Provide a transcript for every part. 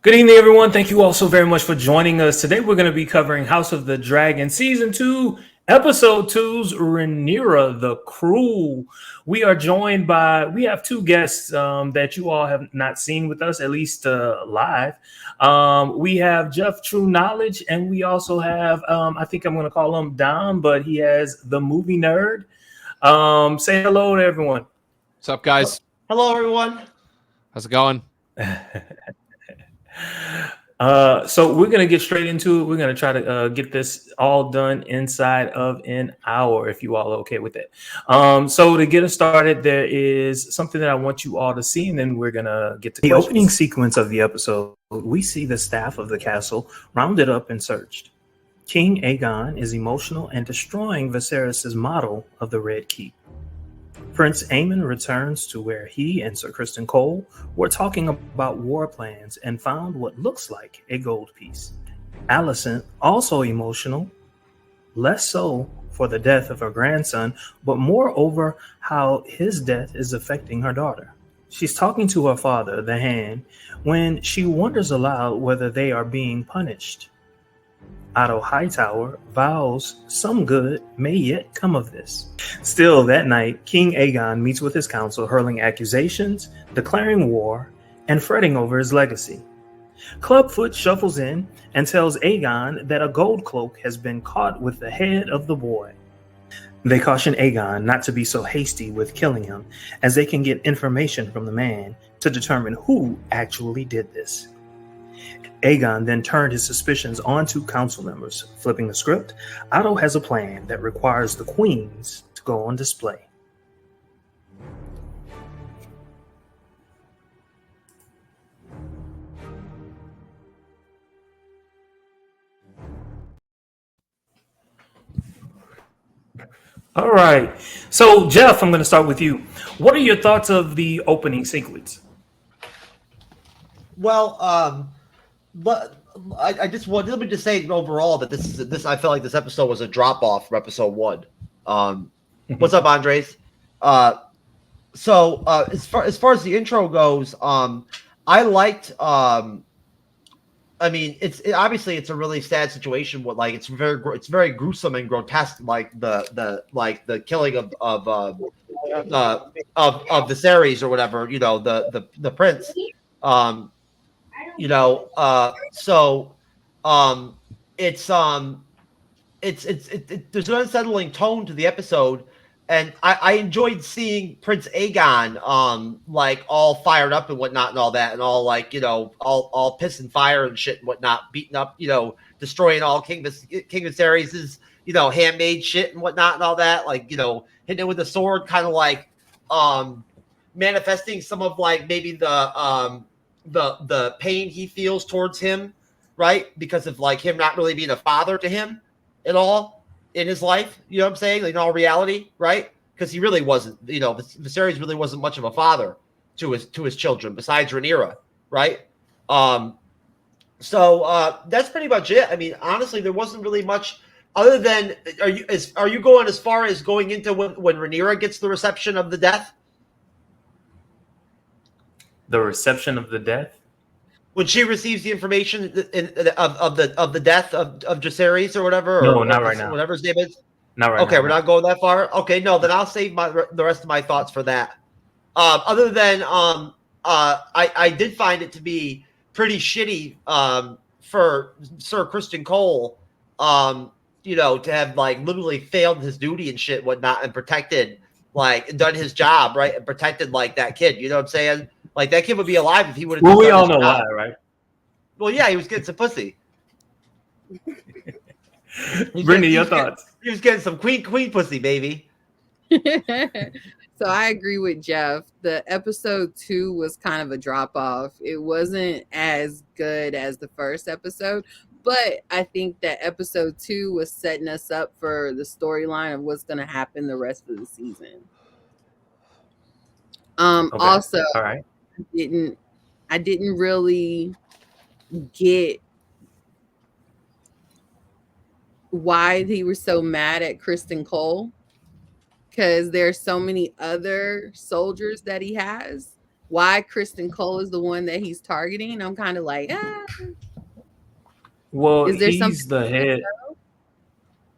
Good evening, everyone. Thank you all so very much for joining us. Today, we're going to be covering House of the Dragon Season 2, Episode 2's Rhaenyra the Cruel. We have two guests that you all have not seen with us, at least live. We have Jeff TrueKnowledge, and we also have, I think I'm going to call him Dom, but he has the movie nerd. Say hello to everyone. What's up, guys? Hello, everyone. How's it going? So we're going to get straight into it. We're going to try to get this all done inside of an hour, if you all are okay with it. So to get us started, there is something that I want you all to see, and then we're going to get to the opening sequence of the episode. We see the staff of the castle rounded up and searched. King Aegon is emotional and destroying Viserys' model of the Red Keep. Prince Aemon returns to where he and Sir Criston Cole were talking about war plans and found what looks like a gold piece. Alicent, also emotional, less so for the death of her grandson, but more over how his death is affecting her daughter. She's talking to her father, the Hand, when she wonders aloud whether they are being punished. Otto Hightower vows some good may yet come of this. Still, that night, King Aegon meets with his council, hurling accusations, declaring war, and fretting over his legacy. Clubfoot shuffles in and tells Aegon that a gold cloak has been caught with the head of the boy. They caution Aegon not to be so hasty with killing him, as they can get information from the man to determine who actually did this. Aegon then turned his suspicions onto council members. Flipping the script, Otto has a plan that requires the queens to go on display. All right. So, Jeff, I'm going to start with you. What are your thoughts of the opening sequence? Well, but I just wanted me to say overall that this I felt like this episode was a drop off from episode 1. What's up, Andres? So as far as the intro goes, I liked. I mean, obviously it's a really sad situation. What it's very gruesome and grotesque, like the killing of Viserys or whatever, the prince. There's an unsettling tone to the episode, and I enjoyed seeing Prince Aegon all fired up and whatnot and all that, and all all piss and fire and shit and whatnot, beating up, destroying all King Viserys' handmade shit and whatnot and all that, hitting it with a sword, kind of manifesting some of maybe the pain he feels towards him, right? Because of him not really being a father to him at all in his life, you know what I'm saying? In all reality, right? Because he really wasn't, Viserys really wasn't much of a father to his children besides Rhaenyra, right? So that's pretty much it. I mean, honestly, there wasn't really much other than are you going as far as going into when Rhaenyra gets the reception of the death? The reception of the death? When she receives the information of the death of Viserys or whatever, no, not right now. Whatever his name is. Not right now. Okay, we're no. not going that far. Okay, no, then I'll save the rest of my thoughts for that. Other than I did find it to be pretty shitty for Sir Criston Cole, to have literally failed his duty and shit, whatnot, and protected done his job, right, and protected that kid. You know what I'm saying? That kid would be alive if he would have. Well, we all know why, right? Well, yeah, he was getting some pussy. Brittany, your thoughts? He was getting some queen pussy, baby. So I agree with Jeff. The episode 2 was kind of a drop off. It wasn't as good as the first episode, but I think that episode 2 was setting us up for the storyline of what's going to happen the rest of the season. Okay. Also, all right. I didn't really get why he was so mad at Criston Cole, because there's so many other soldiers that he has why Kristen Cole is the one that he's targeting. I'm kind of like, Well, is there he's something the head.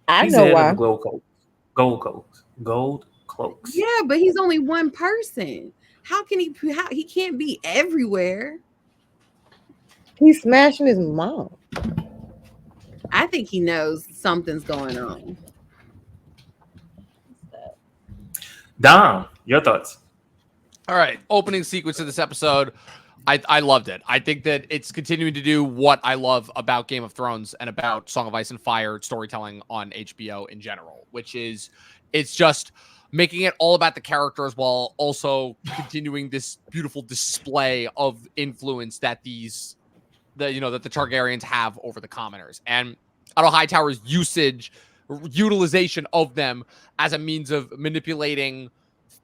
I He's know the head why. of the gold cloaks. Yeah, but he's only one person. How can he? How he can't be everywhere? He's smashing his mom. I think he knows something's going on. Dom, your thoughts? All right, opening sequence of this episode. I loved it. I think that it's continuing to do what I love about Game of Thrones and about Song of Ice and Fire storytelling on HBO in general, which is it's just making it all about the characters while also continuing this beautiful display of influence that the Targaryens have over the commoners. And Otto Hightower's utilization of them as a means of manipulating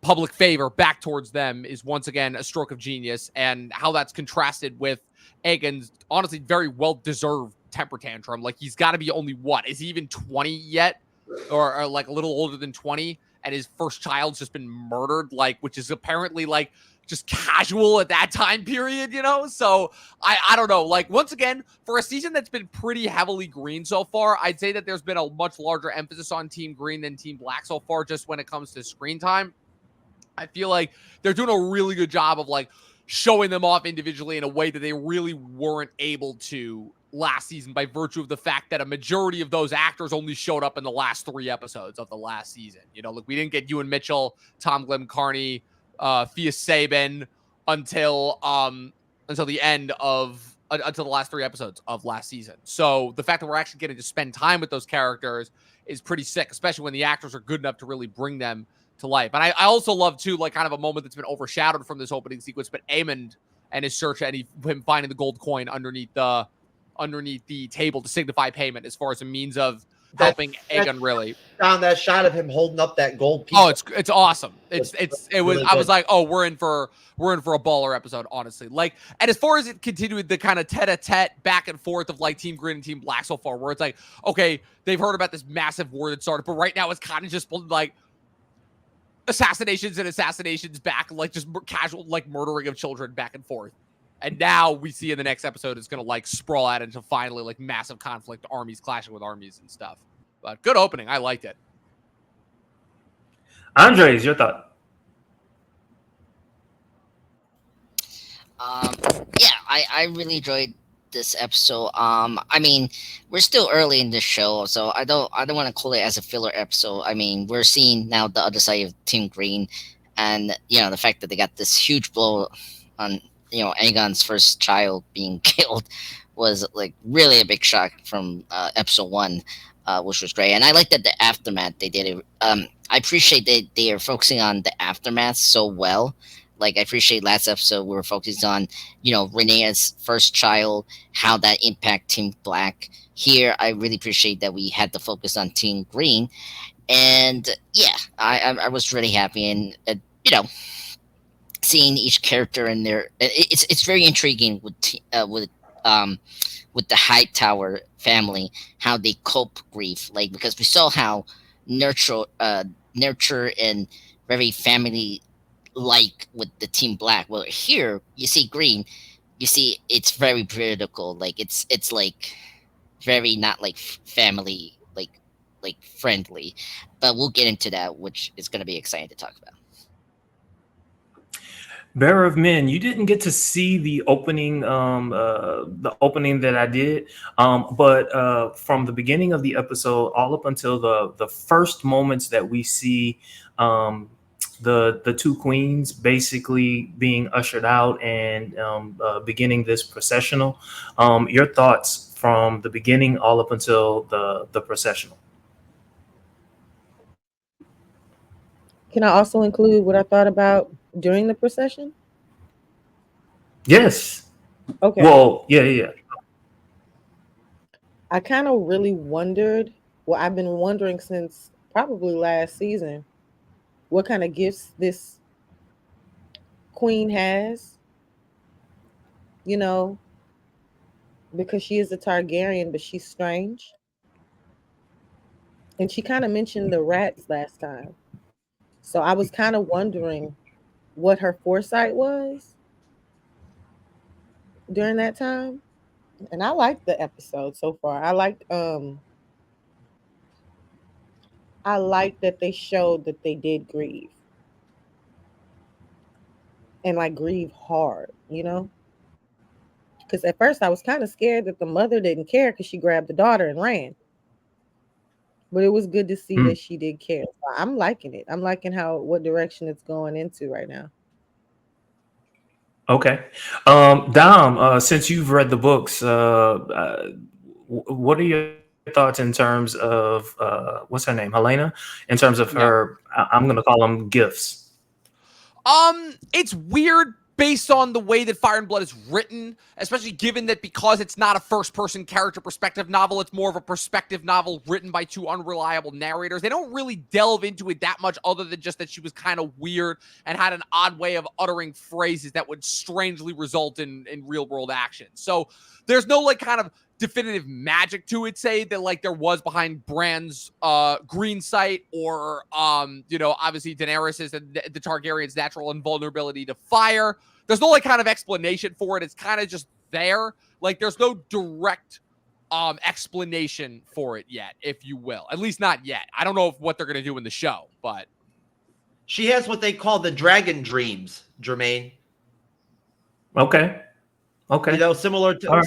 public favor back towards them is once again a stroke of genius, and how that's contrasted with Aegon's honestly very well-deserved temper tantrum. Like, he's got to be only is he even 20 yet, or like a little older than 20, and his first child's just been murdered, like, which is apparently like just casual at that time period, so I don't know. Like, once again, for a season that's been pretty heavily green so far, I'd say that there's been a much larger emphasis on Team Green than Team Black so far, just when it comes to screen time. I feel like they're doing a really good job of like showing them off individually in a way that they really weren't able to last season, by virtue of the fact that a majority of those actors only showed up in the last 3 episodes of the last season. Like, we didn't get Ewan Mitchell, Tom Glencarney, Fia Sabin until the end of until the last 3 episodes of last season. So the fact that we're actually getting to spend time with those characters is pretty sick, especially when the actors are good enough to really bring them to life. And I also love too, like, kind of a moment that's been overshadowed from this opening sequence, but Aemond and his search and him finding the gold coin underneath the table to signify payment, as far as a means of helping Aegon really. Found that shot of him holding up that gold piece. Oh, it's awesome. It was really I was good. like, oh, we're in for a baller episode, honestly. Like, and as far as it continued the kind of tete-a-tete back and forth of like Team Green and Team Black so far, where it's like, okay, they've heard about this massive war that started, but right now it's kind of just like assassinations back, like just casual like murdering of children back and forth. And now we see in the next episode it's going to like sprawl out into finally like massive conflict, armies clashing with armies and stuff. But good opening. I liked it. Andres, your thought? Yeah, I really enjoyed this episode. I mean, we're still early in the show, so I don't want to call it as a filler episode. I mean, we're seeing now the other side of Team Green, and the fact that they got this huge blow on Aegon's first child being killed was like really a big shock from episode 1, which was great. And I like that the aftermath they did it. I appreciate that they are focusing on the aftermath so well. Like, I appreciate last episode we were focused on, Rhaenyra's first child, how that impact Team Black. Here, I really appreciate that we had to focus on Team Green. And yeah, I was really happy. And, seeing each character in there, it's very intriguing with the Hightower family, how they cope grief. Like, because we saw how nurture and very family like with the Team Black. Well, here you see Green, you see it's very political. Like, it's like very not like family like friendly. But we'll get into that, which is going to be exciting to talk about. Bearer of Men, you didn't get to see the opening that I did, but from the beginning of the episode all up until the first moments that we see the 2 queens basically being ushered out and beginning this processional, your thoughts from the beginning all up until the processional? Can I also include what I thought about during the procession? Yes. Okay. Well, yeah. I kind of really wondered, well, I've been wondering since probably last season, what kind of gifts this queen has, because she is a Targaryen, but she's strange. And she kind of mentioned the rats last time. So I was kind of wondering what her foresight was. during that time, and I liked the episode so far. I liked that they showed that they did grieve, and like grieve hard, you know? Because at first I was kind of scared that the mother didn't care because she grabbed the daughter and ran. But it was good to see that she did care. So I'm liking it. I'm liking what direction it's going into right now. Okay. Dom, since you've read the books, what are your thoughts in terms of what's her name? Helena, in terms of her, I'm going to call them gifts. It's weird based on the way that Fire and Blood is written, especially given that because it's not a first-person character perspective novel, it's more of a perspective novel written by two unreliable narrators. They don't really delve into it that much other than just that she was kind of weird and had an odd way of uttering phrases that would strangely result in real-world action. So there's no like kind of definitive magic to it, say, that like there was behind Bran's green sight or obviously Daenerys is the Targaryen's natural invulnerability to fire. There's no like kind of explanation for it. It's kind of just there. Like there's no direct explanation for it yet, if you will. At least not yet. I don't know what they're gonna do in the show, but she has what they call the dragon dreams, Jermaine. Okay. Similar to her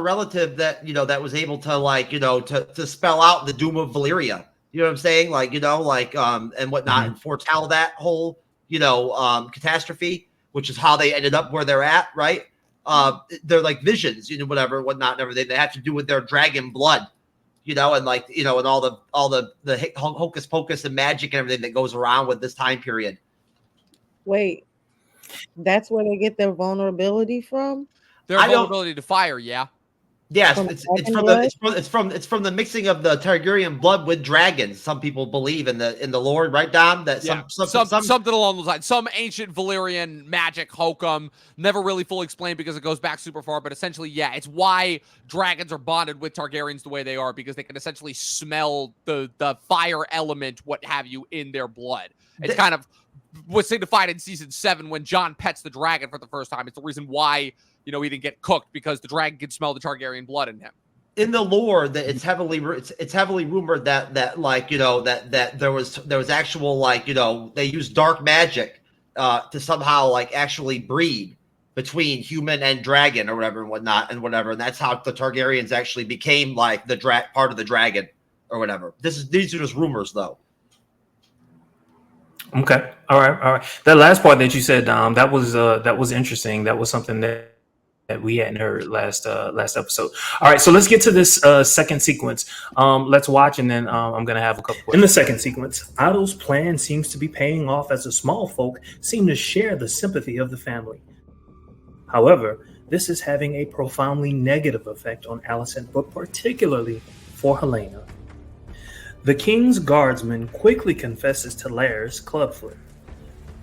relative that was able to to spell out the doom of Valyria. You know what I'm saying? And whatnot, and foretell that whole catastrophe, which is how they ended up where they're at, right? They're like visions, whatnot, and everything. They have to do with their dragon blood, and and all the hocus pocus and magic and everything that goes around with this time period. Wait. That's where they get their vulnerability from? Their vulnerability to fire, yeah. Yes, it's from the mixing of the Targaryen blood with dragons. Some people believe in the lore, right, Dom? That something along those lines. Some ancient Valyrian magic hokum, never really fully explained because it goes back super far. But essentially, yeah, it's why dragons are bonded with Targaryens the way they are, because they can essentially smell the fire element, what have you, in their blood. It's kind of was signified in season 7 when Jon pets the dragon for the first time. It's the reason why he didn't get cooked, because the dragon could smell the Targaryen blood in him. In the lore, that it's heavily rumored that there was actual they used dark magic to somehow actually breed between human and dragon or whatever and whatnot and whatever, and that's how the Targaryens actually became the part of the dragon or whatever. These are just rumors though. Okay. All right. That last part that you said, that was interesting. That was something that we hadn't heard last episode. All right, so let's get to this second sequence. Let's watch, and then I'm gonna have a couple. In the second sequence, Otto's plan seems to be paying off as the small folk seem to share the sympathy of the family. However, this is having a profoundly negative effect on Alicent, but particularly for Helena. The king's guardsman quickly confesses to Lairs Clubfoot.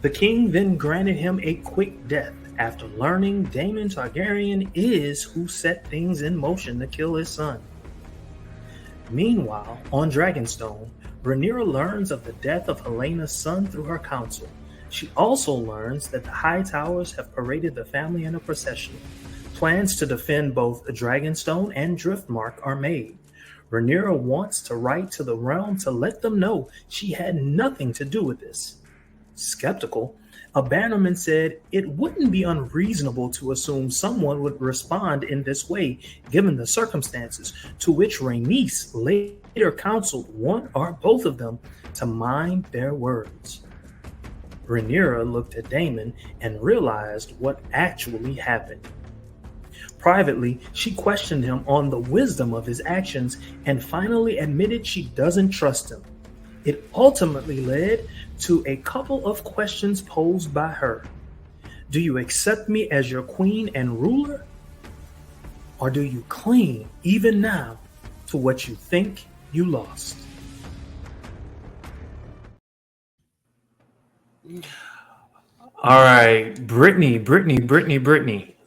The king then granted him a quick death after learning Daemon Targaryen is who set things in motion to kill his son. Meanwhile, on Dragonstone, Rhaenyra learns of the death of Helena's son through her council. She also learns that the High Towers have paraded the family in a procession. Plans to defend both Dragonstone and Driftmark are made. Rhaenyra wants to write to the realm to let them know she had nothing to do with this. Skeptical, a bannerman said it wouldn't be unreasonable to assume someone would respond in this way given the circumstances, to which Rhaenys later counseled one or both of them to mind their words. Rhaenyra looked at Daemon and realized what actually happened. Privately, she questioned him on the wisdom of his actions and finally admitted she doesn't trust him. It ultimately led to a couple of questions posed by her. Do you accept me as your queen and ruler? Or do you cling, even now, to what you think you lost? All right, Brittany.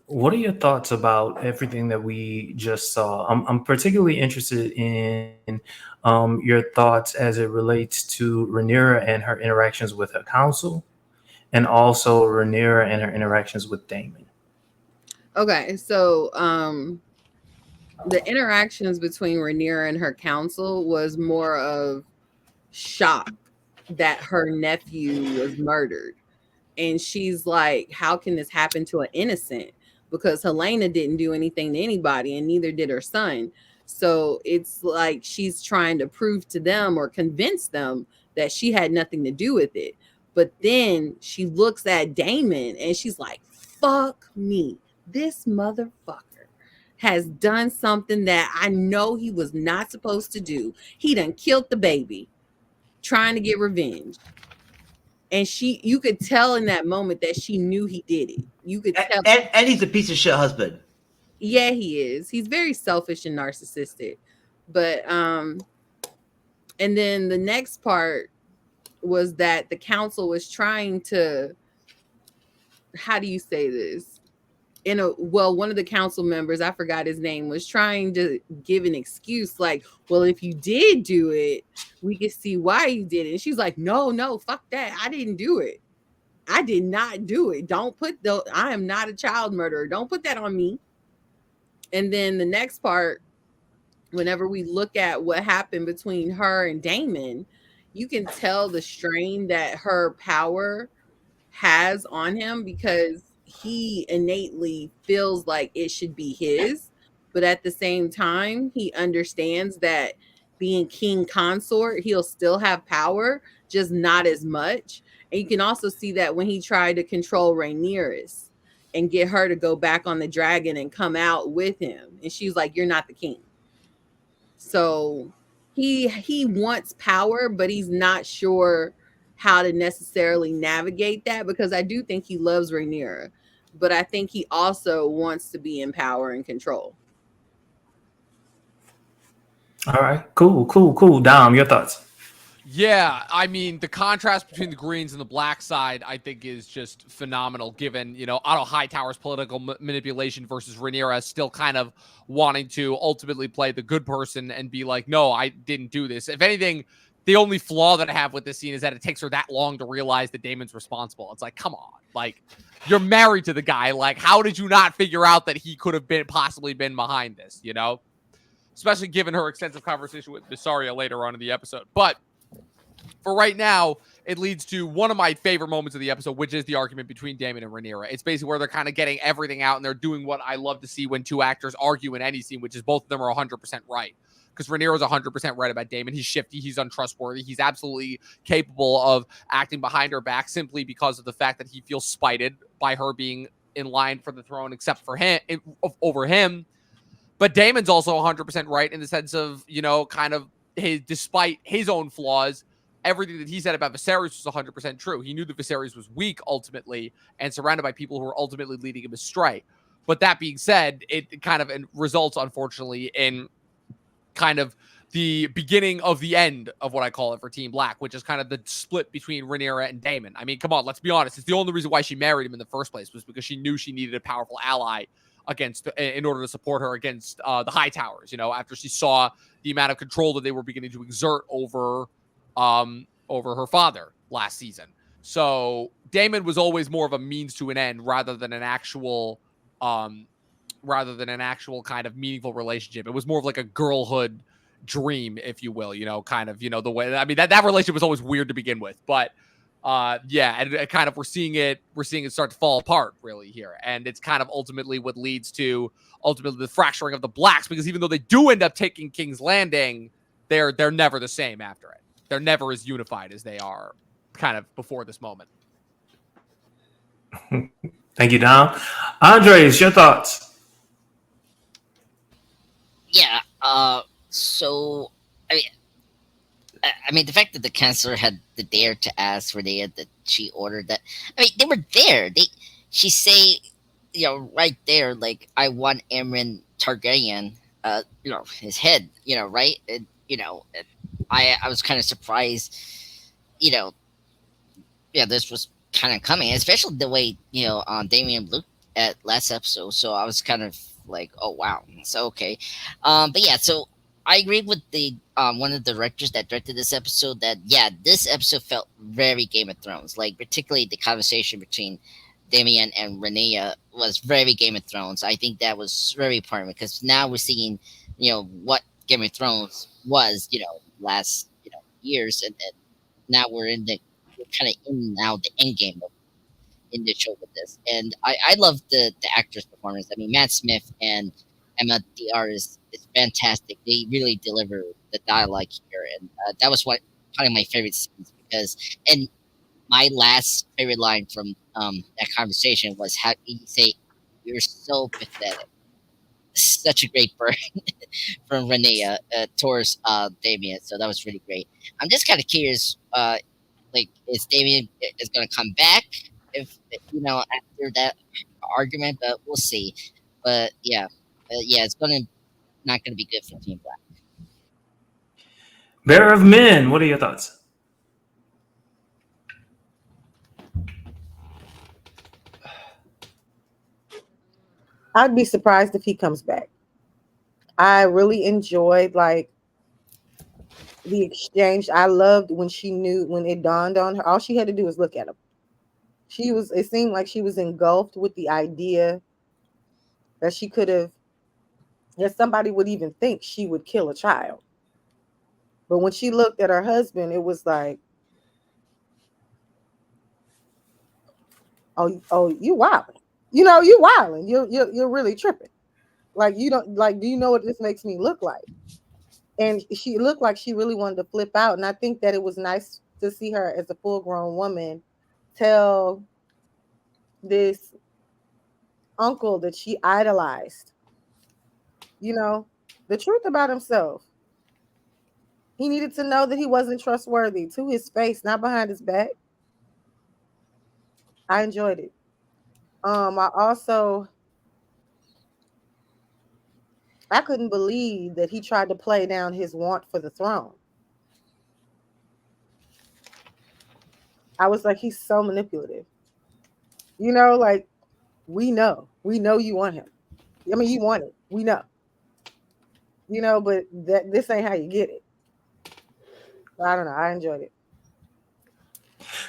What are your thoughts about everything that we just saw? I'm particularly interested in your thoughts as it relates to Rhaenyra and her interactions with her council, and also Rhaenyra and her interactions with Daemon. Okay, so the interactions between Rhaenyra and her council was more of shock that her nephew was murdered. And she's like, how can this happen to an innocent? Because Helena didn't do anything to anybody, and neither did her son. So it's like she's trying to prove to them or convince them that she had nothing to do with it. But then she looks at Damon and she's like, fuck me. This motherfucker has done something that I know he was not supposed to do. He done killed the baby, trying to get revenge. And you could tell in that moment that she knew he did it. You could tell. And he's a piece of shit husband. Yeah, he is. He's very selfish and narcissistic. But and then the next part was that the council was trying to, how do you say this? One of the council members, I forgot his name, was trying to give an excuse like, well, if you did do it, we could see why you did it. And she's like, no, fuck that. I didn't do it. I did not do it. I am not a child murderer. Don't put that on me. And then the next part, whenever we look at what happened between her and Damon, you can tell the strain that her power has on him, because he innately feels like it should be his, but at the same time he understands that being king consort, he'll still have power, just not as much. And you can also see that when he tried to control Rhaenyra and get her to go back on the dragon and come out with him, and she's like, you're not the king. So he wants power, but he's not sure how to necessarily navigate that, because I do think he loves Rhaenyra, but I think he also wants to be in power and control. All right, cool. Dom, your thoughts? Yeah, I mean, the contrast between the greens and the black side, I think, is just phenomenal, given, Otto Hightower's political manipulation versus Rhaenyra still kind of wanting to ultimately play the good person and be like, no, I didn't do this. If anything, the only flaw that I have with this scene is that it takes her that long to realize that Damon's responsible. It's like, come on, like, you're married to the guy. Like, how did you not figure out that he could have possibly been behind this, Especially given her extensive conversation with Visaria later on in the episode. But for right now, it leads to one of my favorite moments of the episode, which is the argument between Damon and Rhaenyra. It's basically where they're kind of getting everything out, and they're doing what I love to see when two actors argue in any scene, which is both of them are 100% right. Because Rhaenyra's 100% right about Damon. He's shifty. He's untrustworthy. He's absolutely capable of acting behind her back simply because of the fact that he feels spited by her being in line for the throne, except for him, over him. But Damon's also 100% right in the sense of, kind of despite his own flaws, everything that he said about Viserys was 100% true. He knew that Viserys was weak ultimately and surrounded by people who were ultimately leading him astray. But that being said, it kind of results, unfortunately, in kind of the beginning of the end of what I call it for Team Black, which is kind of the split between Rhaenyra and Damon. I mean, come on, let's be honest. It's the only reason why she married him in the first place was because she knew she needed a powerful ally in order to support her against the Hightowers, after she saw the amount of control that they were beginning to exert over her father last season. So Damon was always more of a means to an end rather than an actual kind of meaningful relationship. It was more of like a girlhood dream, if you will, kind of, the way, I mean, that relationship was always weird to begin with, but and kind of we're seeing it start to fall apart really here. And it's kind of ultimately what leads to the fracturing of the Blacks, because even though they do end up taking King's Landing, they're never the same after it. They're never as unified as they are kind of before this moment. Thank you, Dom. Andres, your thoughts? Yeah. So, I mean, the fact that the counselor had the dare to ask Rhaenyra that she ordered that. I mean, they were there. She say, right there, like, I want Aemon Targaryen, his head, right? And, I was kind of surprised, this was kind of coming, especially the way, Damien looked at last episode. So I was kind of like, oh, wow. So, okay. But yeah, so I agree with the one of the directors that directed this episode that, this episode felt very Game of Thrones, like particularly the conversation between Damien and Rhaenyra was very Game of Thrones. I think that was very important because now we're seeing, what Game of Thrones was, last, years, and now we're kind of in now the end game in the show with this. And I love the actor's performance. I mean, Matt Smith and Emma DR is fantastic. They really deliver the dialogue here, and that was one of my favorite scenes because, and my last favorite line from that conversation was how he say, "You're so pathetic." Such a great burn from Rhaenyra towards Damien. So that was really great. I'm just kind of curious, is Damien is going to come back if after that argument? But we'll see. But yeah, it's not gonna be good for Team Black. Bearer of Men, what are your thoughts? I'd be surprised if he comes back. I really enjoyed the exchange. I loved when it dawned on her. All she had to do was look at him. It seemed like she was engulfed with the idea that that somebody would even think she would kill a child. But when she looked at her husband, it was like, oh, you wilding. You wilding. You're really tripping. Do you know what this makes me look like? And she looked like she really wanted to flip out. And I think that it was nice to see her as a full-grown woman tell this uncle that she idolized, the truth about himself. He needed to know that he wasn't trustworthy to his face, not behind his back. I enjoyed it. I couldn't believe that he tried to play down his want for the throne. I was like, he's so manipulative. We know you want him. I mean, you want it. We know. But this ain't how you get it. I don't know. I enjoyed it.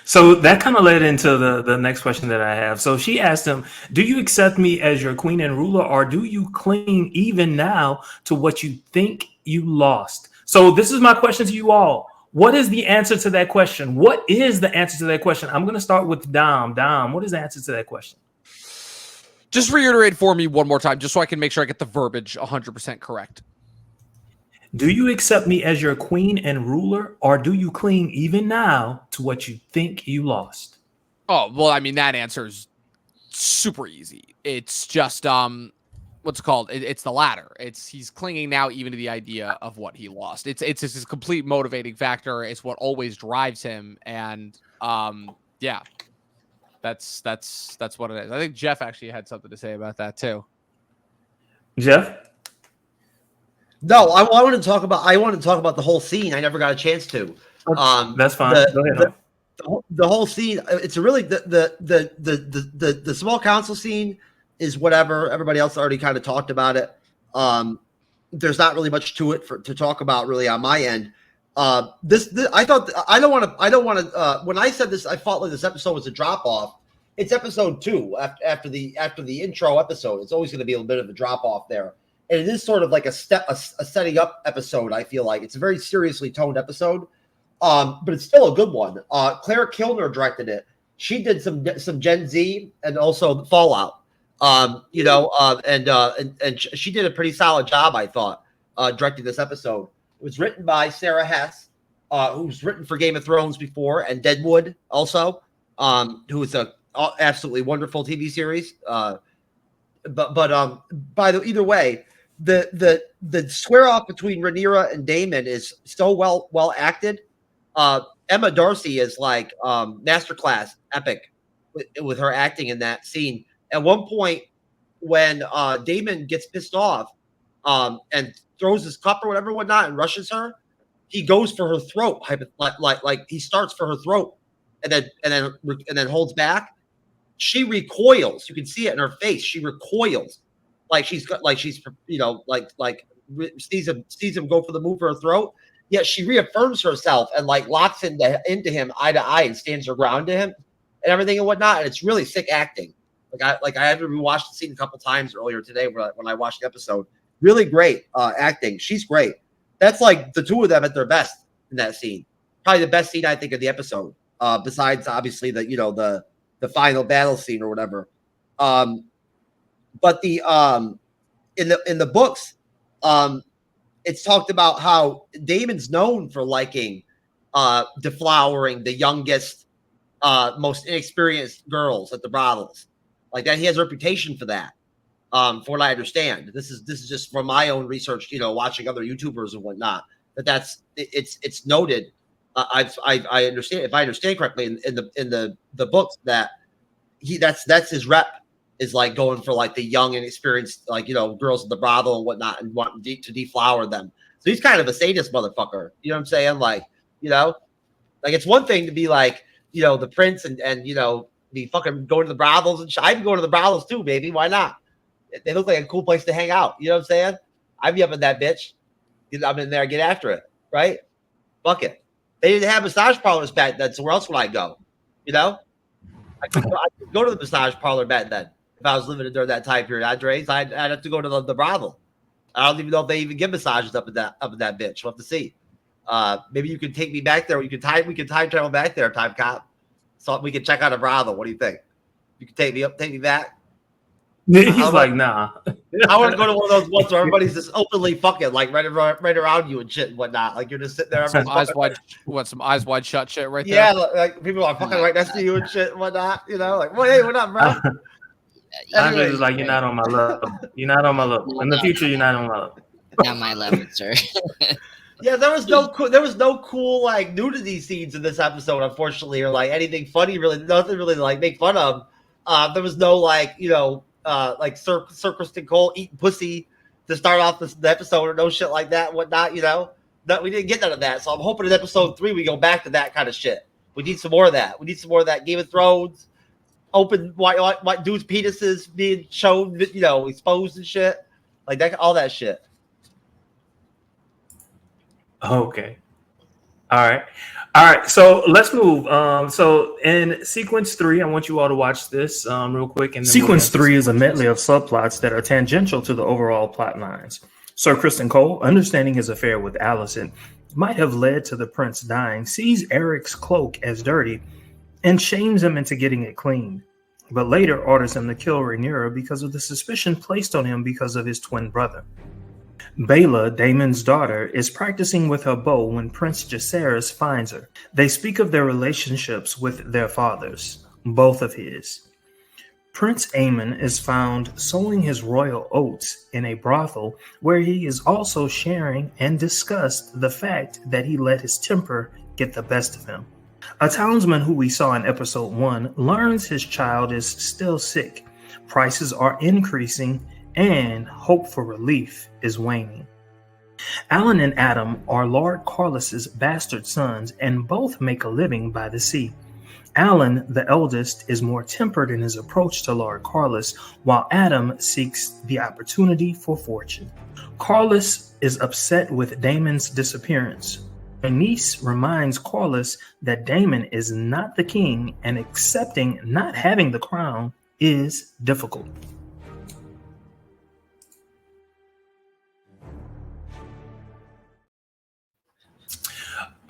So that kind of led into the next question that I have. So she asked him, do you accept me as your queen and ruler, or do you cling even now to what you think you lost? So this is my question to you all. What is the answer to that question? What is the answer to that question? I'm going to start with Dom. Dom, what is the answer to that question? Just reiterate for me one more time, just so I can make sure I get the verbiage 100% correct. Do you accept me as your queen and ruler, or do you cling even now to what you think you lost? Oh, well, I mean, that answer is super easy. It's just, what's it called? It's the latter. He's clinging now even to the idea of what he lost. It's his complete motivating factor. It's what always drives him. And, yeah, that's what it is. I think Jeff actually had something to say about that too. Jeff? No, I want to talk about the whole scene. I never got a chance to. That's fine. Go ahead. The whole scene. It's really the small council scene is whatever. Everybody else already kind of talked about it. There's not really much to it to talk about really on my end. This I thought I don't want to. When I said this, I felt like this episode was a drop off. It's episode 2 after the intro episode. It's always going to be a little bit of a drop off there. And it is sort of like a setting up episode. I feel like it's a very seriously toned episode, but it's still a good one. Claire Kilner directed it. She did some Gen Z and also Fallout. And she did a pretty solid job, I thought, directing this episode. It was written by Sarah Hess, who's written for Game of Thrones before, and Deadwood also, who is a absolutely wonderful TV series. Either way. The square off between Rhaenyra and Daemon is so well acted. Emma Darcy is like masterclass epic with her acting in that scene. At one point, when Daemon gets pissed off and throws his cup or whatnot and rushes her, he goes for her throat, like he starts for her throat and then holds back. She recoils. You can see it in her face. She recoils. Sees him go for the move for her throat. Yet she reaffirms herself and locks into him eye to eye and stands her ground to him. and everything and whatnot. And it's really sick acting. I had to rewatch the scene a couple times earlier today when I watched the episode. Really great acting. She's great. That's like the two of them at their best in that scene. Probably the best scene I think of the episode. Besides obviously the final battle scene or whatever. But the in the books, it's talked about how Damon's known for liking deflowering the youngest, most inexperienced girls at the brothels. Like that, he has a reputation for that. For what I understand, this is just from my own research, watching other YouTubers and whatnot. It's noted. I understand, if I understand correctly, in the books that that's his rep, is like going for like the young and experienced, like girls at the brothel and whatnot, and wanting to deflower them. So he's kind of a sadist motherfucker. You know what I'm saying? Like it's one thing to be like the prince and be fucking going to the brothels and shit. I'd be going to the brothels too, baby. Why not? They look like a cool place to hang out. You know what I'm saying? I'd be up in that bitch. I'm in there, get after it, right? Fuck it. They didn't have massage parlors back then, so where else would I go? I could go to the massage parlor back then if I was living during that time period. I'd have to go to the brothel. I don't even know if they even give massages up in that bitch. We'll have to see. Maybe you can take me back there. We can time travel back there, time cop. So we can check out a brothel. What do you think? You can take me back. He's like, nah. I want to go to one of those ones where everybody's just openly fucking like right around you and shit and whatnot. Like you're just sitting there. Some eyes wide shut shit right there. Yeah, like people are fucking right next to you and shit and whatnot. Like, well, hey, what up, bro? Andre's like, you're not on my level. You're not on my level. In the future, you're not on my level. Not my level, sir. Yeah, there was no cool like nudity scenes in this episode, unfortunately, or like anything funny. Really, nothing really to like make fun of. There was no like like Sir Kristen Cole eating pussy to start off the episode or no shit like that and whatnot. That we didn't get none of that. So I'm hoping in episode 3 we go back to that kind of shit. We need some more of that. We need some more of that Game of Thrones open white dudes' penises being shown, exposed and shit like that. All that shit. Okay. All right. So let's move. So in sequence 3, I want you all to watch this real quick. And sequence 3 is a medley of subplots that are tangential to the overall plot lines. Sir Kristen Cole, understanding his affair with Allison might have led to the prince dying, sees Eric's cloak as dirty and shames him into getting it cleaned, but later orders him to kill Rhaenyra because of the suspicion placed on him because of his twin brother. Bela, Damon's daughter, is practicing with her bow when Prince Jacaerys finds her. They speak of their relationships with their fathers, both of his. Prince Aemon is found sowing his royal oats in a brothel where he is also sharing and discussed the fact that he let his temper get the best of him. A townsman who we saw in episode 1 learns his child is still sick. Prices are increasing and hope for relief is waning. Alan and Adam are Lord Corlys's bastard sons and both make a living by the sea. Alan, the eldest, is more tempered in his approach to Lord Corlys, while Adam seeks the opportunity for fortune. Corlys is upset with Damon's disappearance. Her niece reminds Corlys that Daemon is not the king and accepting not having the crown is difficult.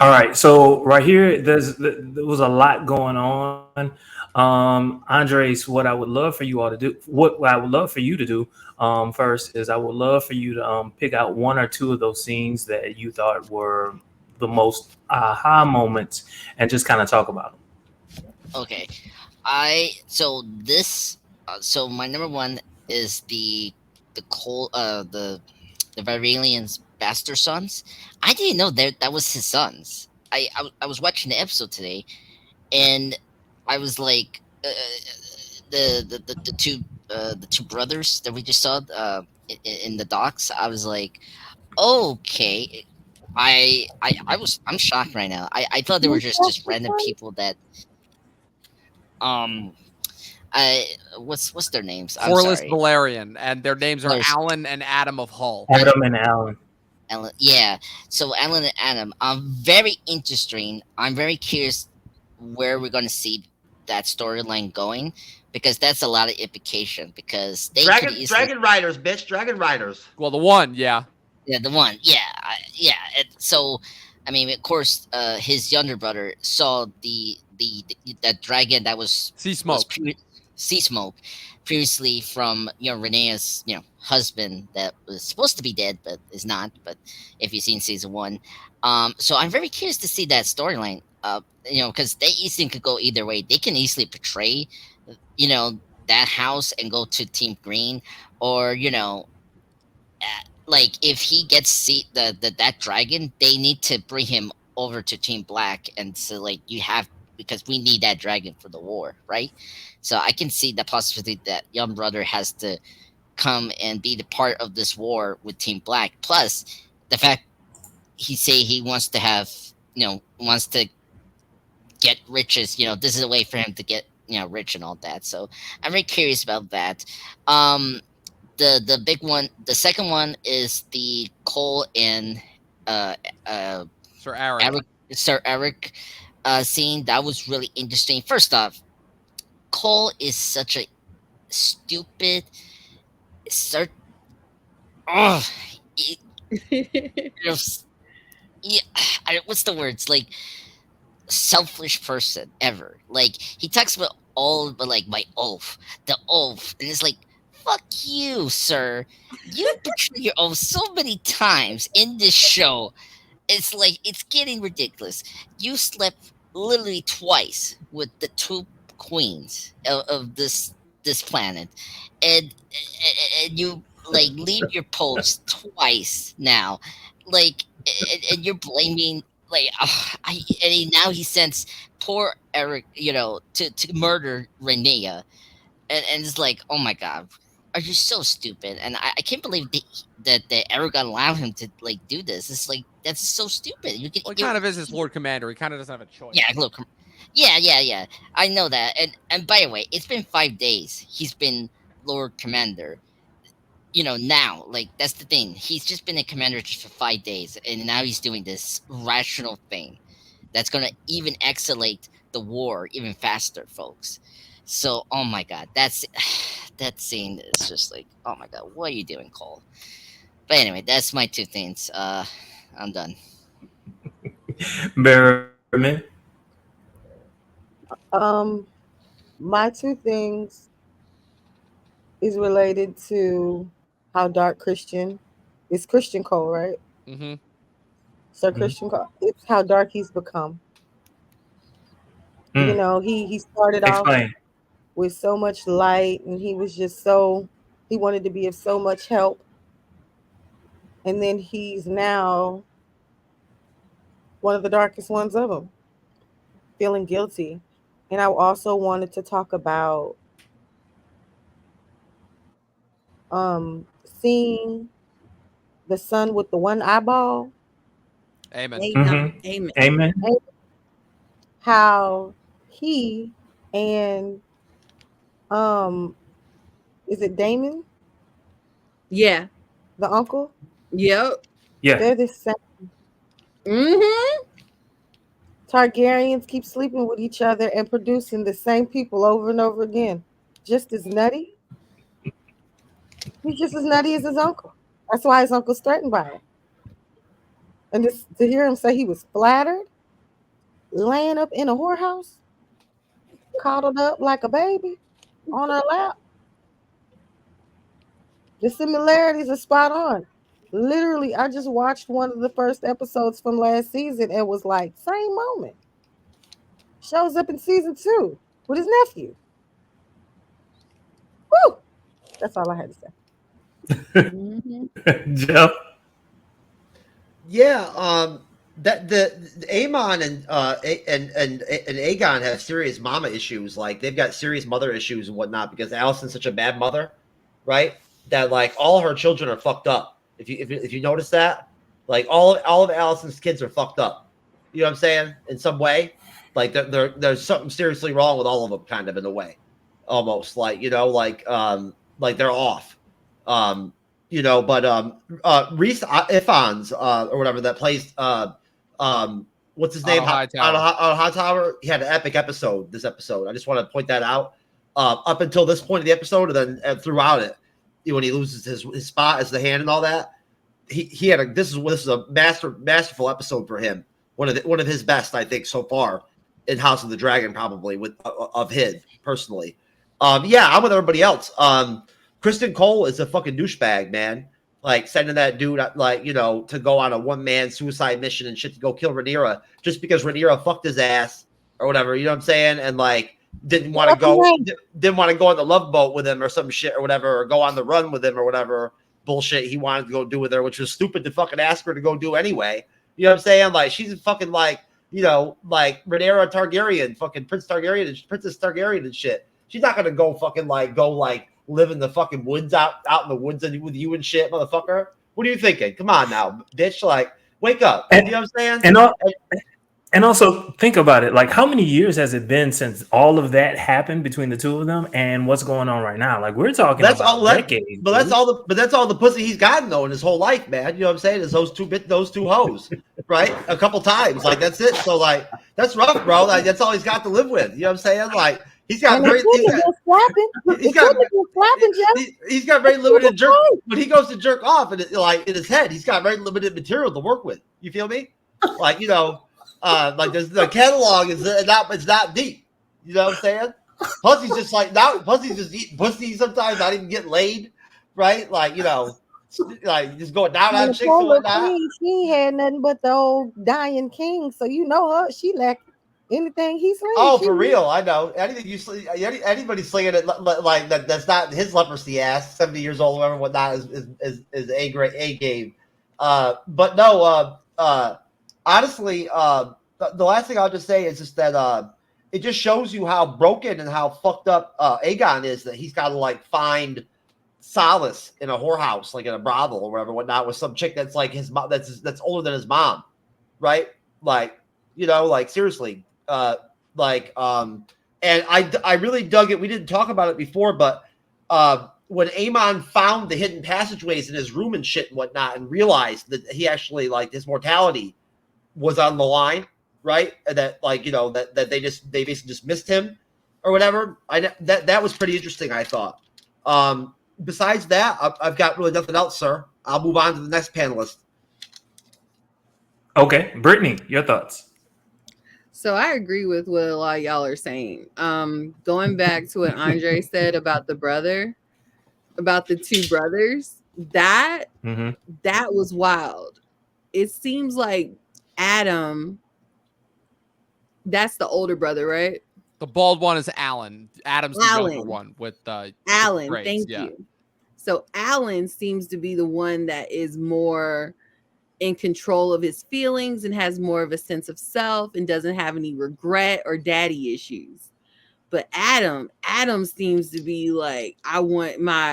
All right, so right here, there was a lot going on. Andres, what I would love for you all to do, what I would love for you to do first is I would love for you to pick out 1 or 2 of those scenes that you thought were the most aha moments and just kind of talk about them. Okay, so my number 1 is the Valyrian's bastard sons. I didn't know that was his sons. I was watching the episode today, and I was like, the two brothers that we just saw in the docks. I was like, okay. I'm shocked right now. I thought they were just random people that what's their names? Corlys Velaryon, and their names are Alan and Adam of Hull. Adam and Alan. Yeah, so Alan and Adam. Very interesting. I'm very curious where we're going to see that storyline going, because that's a lot of implication. Because they Dragon Riders, bitch, Dragon Riders. Well, the one, yeah. Yeah, the one. Yeah, yeah. So, I mean, of course, his younger brother saw that dragon that was Sea Smoke. Sea Smoke, previously from Rhaenyra's husband that was supposed to be dead but is not. But if you've seen season 1, so I'm very curious to see that storyline. Because they easily could go either way. They can easily portray, that house and go to Team Green, or like if he gets that dragon, they need to bring him over to Team Black, and so because we need that dragon for the war, right? So I can see the possibility that young brother has to come and be the part of this war with Team Black. Plus the fact he wants to have wants to get riches. This is a way for him to get rich and all that. So I'm very curious about that. The big one, the second one is the Cole and Sir Eric scene. That was really interesting. First off, Cole is such a stupid what's the words, like, selfish person ever. Like, he talks about my oath, the oath, and it's like, fuck you, sir. You betrayed your oath so many times in this show. It's like, it's getting ridiculous. You slept literally twice with the 2 queens of this planet, and you leave your post twice now, and you're blaming now he sends poor Eric to murder Rhaenyra, and it's like, oh my god, are you so stupid? And I can't believe that Eric allowed him to do this. It's like, that's so stupid. He kind of is his Lord Commander. He kind of doesn't have a choice. Yeah, look. Yeah. I know that. And by the way, it's been 5 days. He's been Lord Commander. Now, that's the thing. He's just been a commander just for 5 days, and now he's doing this rational thing that's gonna even escalate the war even faster, folks. So, oh my god, that scene is just like, oh my god, what are you doing, Cole? But anyway, that's my 2 things. I'm done. Merriman. My 2 things is related to how dark Christian is. Christian Cole, right? Mm-hmm. Sir Christian Cole. It's how dark he's become. He started off with so much light, and he was just he wanted to be of so much help. And then he's now one of the darkest ones of them, feeling guilty. And I also wanted to talk about seeing the son with the one eyeball. Amen. Mm-hmm. Amen. How he and is it Damon? Yeah. The uncle? Yep. Yeah. They're the same. Mm-hmm. Targaryens keep sleeping with each other and producing the same people over and over again. Just as nutty. He's just as nutty as his uncle. That's why his uncle's threatened by it. And to hear him say he was flattered, laying up in a whorehouse, coddled up like a baby on her lap. The similarities are spot on. Literally, I just watched one of the first episodes from last season and was like, same moment. Shows up in season 2 with his nephew. Woo! That's all I had to say. Jeff. Yeah, that the Aemon and Aegon have serious mama issues. Like, they've got serious mother issues and whatnot, because Alicent's such a bad mother, right? That all her children are fucked up. If you notice that, all of Alicent's kids are fucked up. You know what I'm saying? In some way, there's something seriously wrong with all of them, kind of, in a way, almost they're off. But Reese Ifans or whatever that plays what's his name? Otto Hightower. Otto Hightower. He had an epic episode. This episode, I just want to point that out. Up until this point of the episode, and then throughout it, when he loses his spot as the hand and all that, he had this is a masterful episode for him. One of his best, I think, so far in House of the Dragon, probably of his personally. Yeah, I'm with everybody else. Kristen Cole is a fucking douchebag, man. Like sending that dude, like, you know, to go on a one-man suicide mission and shit to go kill Rhaenyra just because Rhaenyra fucked his ass or whatever. You know what I'm saying? And like didn't want to go on the love boat with him or some shit or whatever, or go on the run with him or whatever bullshit he wanted to go do with her, which was stupid to fucking ask her to go do anyway. You know what I'm saying? Like she's fucking like, you know, like Rhaenyra Targaryen, fucking Princess Targaryen and shit. She's not gonna go fucking like live in the fucking woods out in the woods with you and shit, motherfucker. What are you thinking? Come on now, bitch. Like, wake up. You know what I'm saying? And also think about it. Like, how many years has it been since all of that happened between the two of them and what's going on right now? Like, we're talking about decades. But that's all the pussy he's gotten though in his whole life, man. You know what I'm saying? Is those two hoes, right? A couple times. Like that's it. So like that's rough, bro. Like that's all he's got to live with. You know what I'm saying? Like he's got very limited jerk. When he goes to jerk off and like in his head, he's got very limited material to work with. You feel me? Like, you know, like the catalog it's not deep. You know what I'm saying? Plus he's just like he's just eating pussy sometimes, not even getting laid, right? Like, you know, like just going down on chicks and whatnot. She ain't had nothing but the old dying king, so you know her. She lacked anything he slings. Oh, for real, I know. Anything you sling, anybody slinging it like that's not his leprosy ass. 70 years old, whatever, whatnot is a game. But no, honestly, the last thing I'll just say is just that it just shows you how broken and how fucked up Aegon is, that he's got to like find solace in a whorehouse, like in a brothel or whatever, whatnot, with some chick that's like his mom, that's older than his mom, right? Like, you know, like seriously, and I really dug it. We didn't talk about it before, but when Aemon found the hidden passageways in his room and shit and whatnot, and realized that he actually, like, his mortality was on the line, right? And that, like, you know, that they basically just missed him or whatever. That was pretty interesting, I thought. Besides that, I've got really nothing else, sir. I'll move on to the next panelist. Okay, Brittany, your thoughts? So I agree with what a lot of y'all are saying. Going back to what Andre said about the two brothers, that was wild. It seems like Adam, that's the older brother, right? The bald one is Alan. Adam's the younger one with Alan. braids, Thank you. So Alan seems to be the one that is more in control of his feelings and has more of a sense of self and doesn't have any regret or daddy issues. But Adam seems to be like,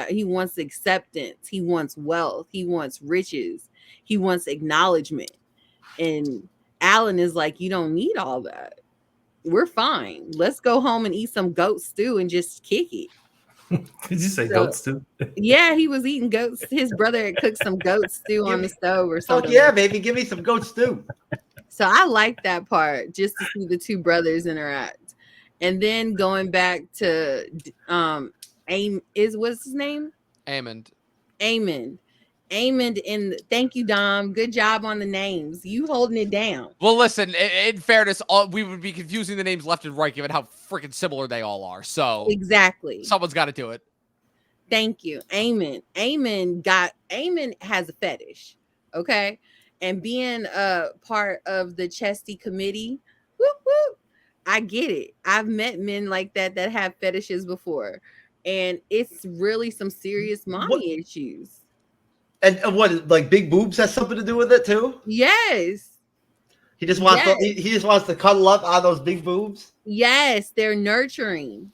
he wants acceptance. He wants wealth. He wants riches. He wants acknowledgement. And Alan is like, you don't need all that. We're fine. Let's go home and eat some goat stew and just kick it. Did you say goat stew? Yeah, he was eating goats. His brother had cooked some goat stew on the stove or something. Oh yeah, baby, give me some goat stew. So I like that part, just to see the two brothers interact. And then going back to what's his name? Aemond. And thank you, Dom. Good job on the names. You holding it down. Well, listen, in fairness, we would be confusing the names left and right given how freaking similar they all are. So exactly, someone's got to do it. Thank you. Aemond has a fetish, okay? And being a part of the Chesty committee, whoop, whoop, I get it. I've met men like that have fetishes before. And it's really some serious mommy issues. And what, like big boobs has something to do with it too? Yes. He just wants to cuddle up on those big boobs? Yes, they're nurturing.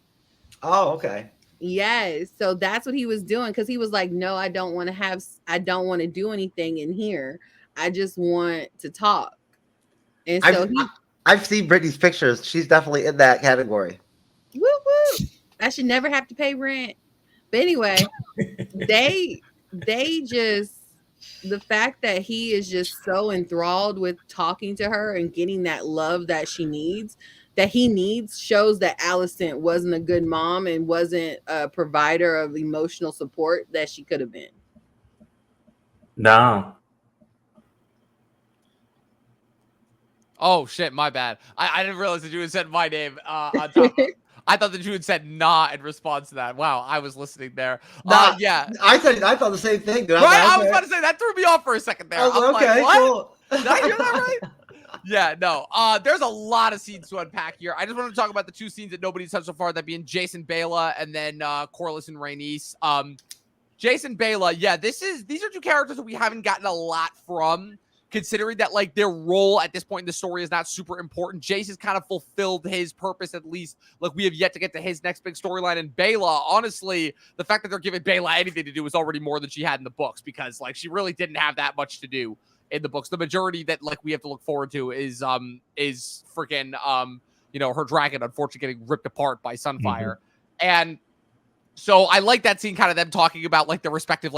Oh, okay. Yes. So that's what he was doing, because he was like, no, I don't want to do anything in here. I just want to talk. And so I've seen Brittany's pictures. She's definitely in that category. Woo woo. I should never have to pay rent. But anyway, they just the fact that he is just so enthralled with talking to her and getting that love that he needs, shows that Alicent wasn't a good mom and wasn't a provider of emotional support that she could have been. No. Oh shit, my bad. I didn't realize that you had said my name on top. I thought that you had said nah in response to that. Wow, I was listening there. Nah, yeah. I thought the same thing. Dude. Right, I was about to say that threw me off for a second there. I was like, okay, what? cool. Did I hear that right? Yeah, no. There's a lot of scenes to unpack here. I just want to talk about the two scenes that nobody's touched so far, that being Jason Bela and then Corlys and Rhaenys. Jason Bela, yeah, these are two characters that we haven't gotten a lot from, considering that like their role at this point in the story is not super important. Jace has kind of fulfilled his purpose, at least. Like, we have yet to get to his next big storyline. And Bela, honestly, the fact that they're giving Bela anything to do is already more than she had in the books, because like she really didn't have that much to do in the books. The majority that like we have to look forward to is freaking her dragon unfortunately getting ripped apart by Sunfire. And so I like that scene, kind of them talking about like their respective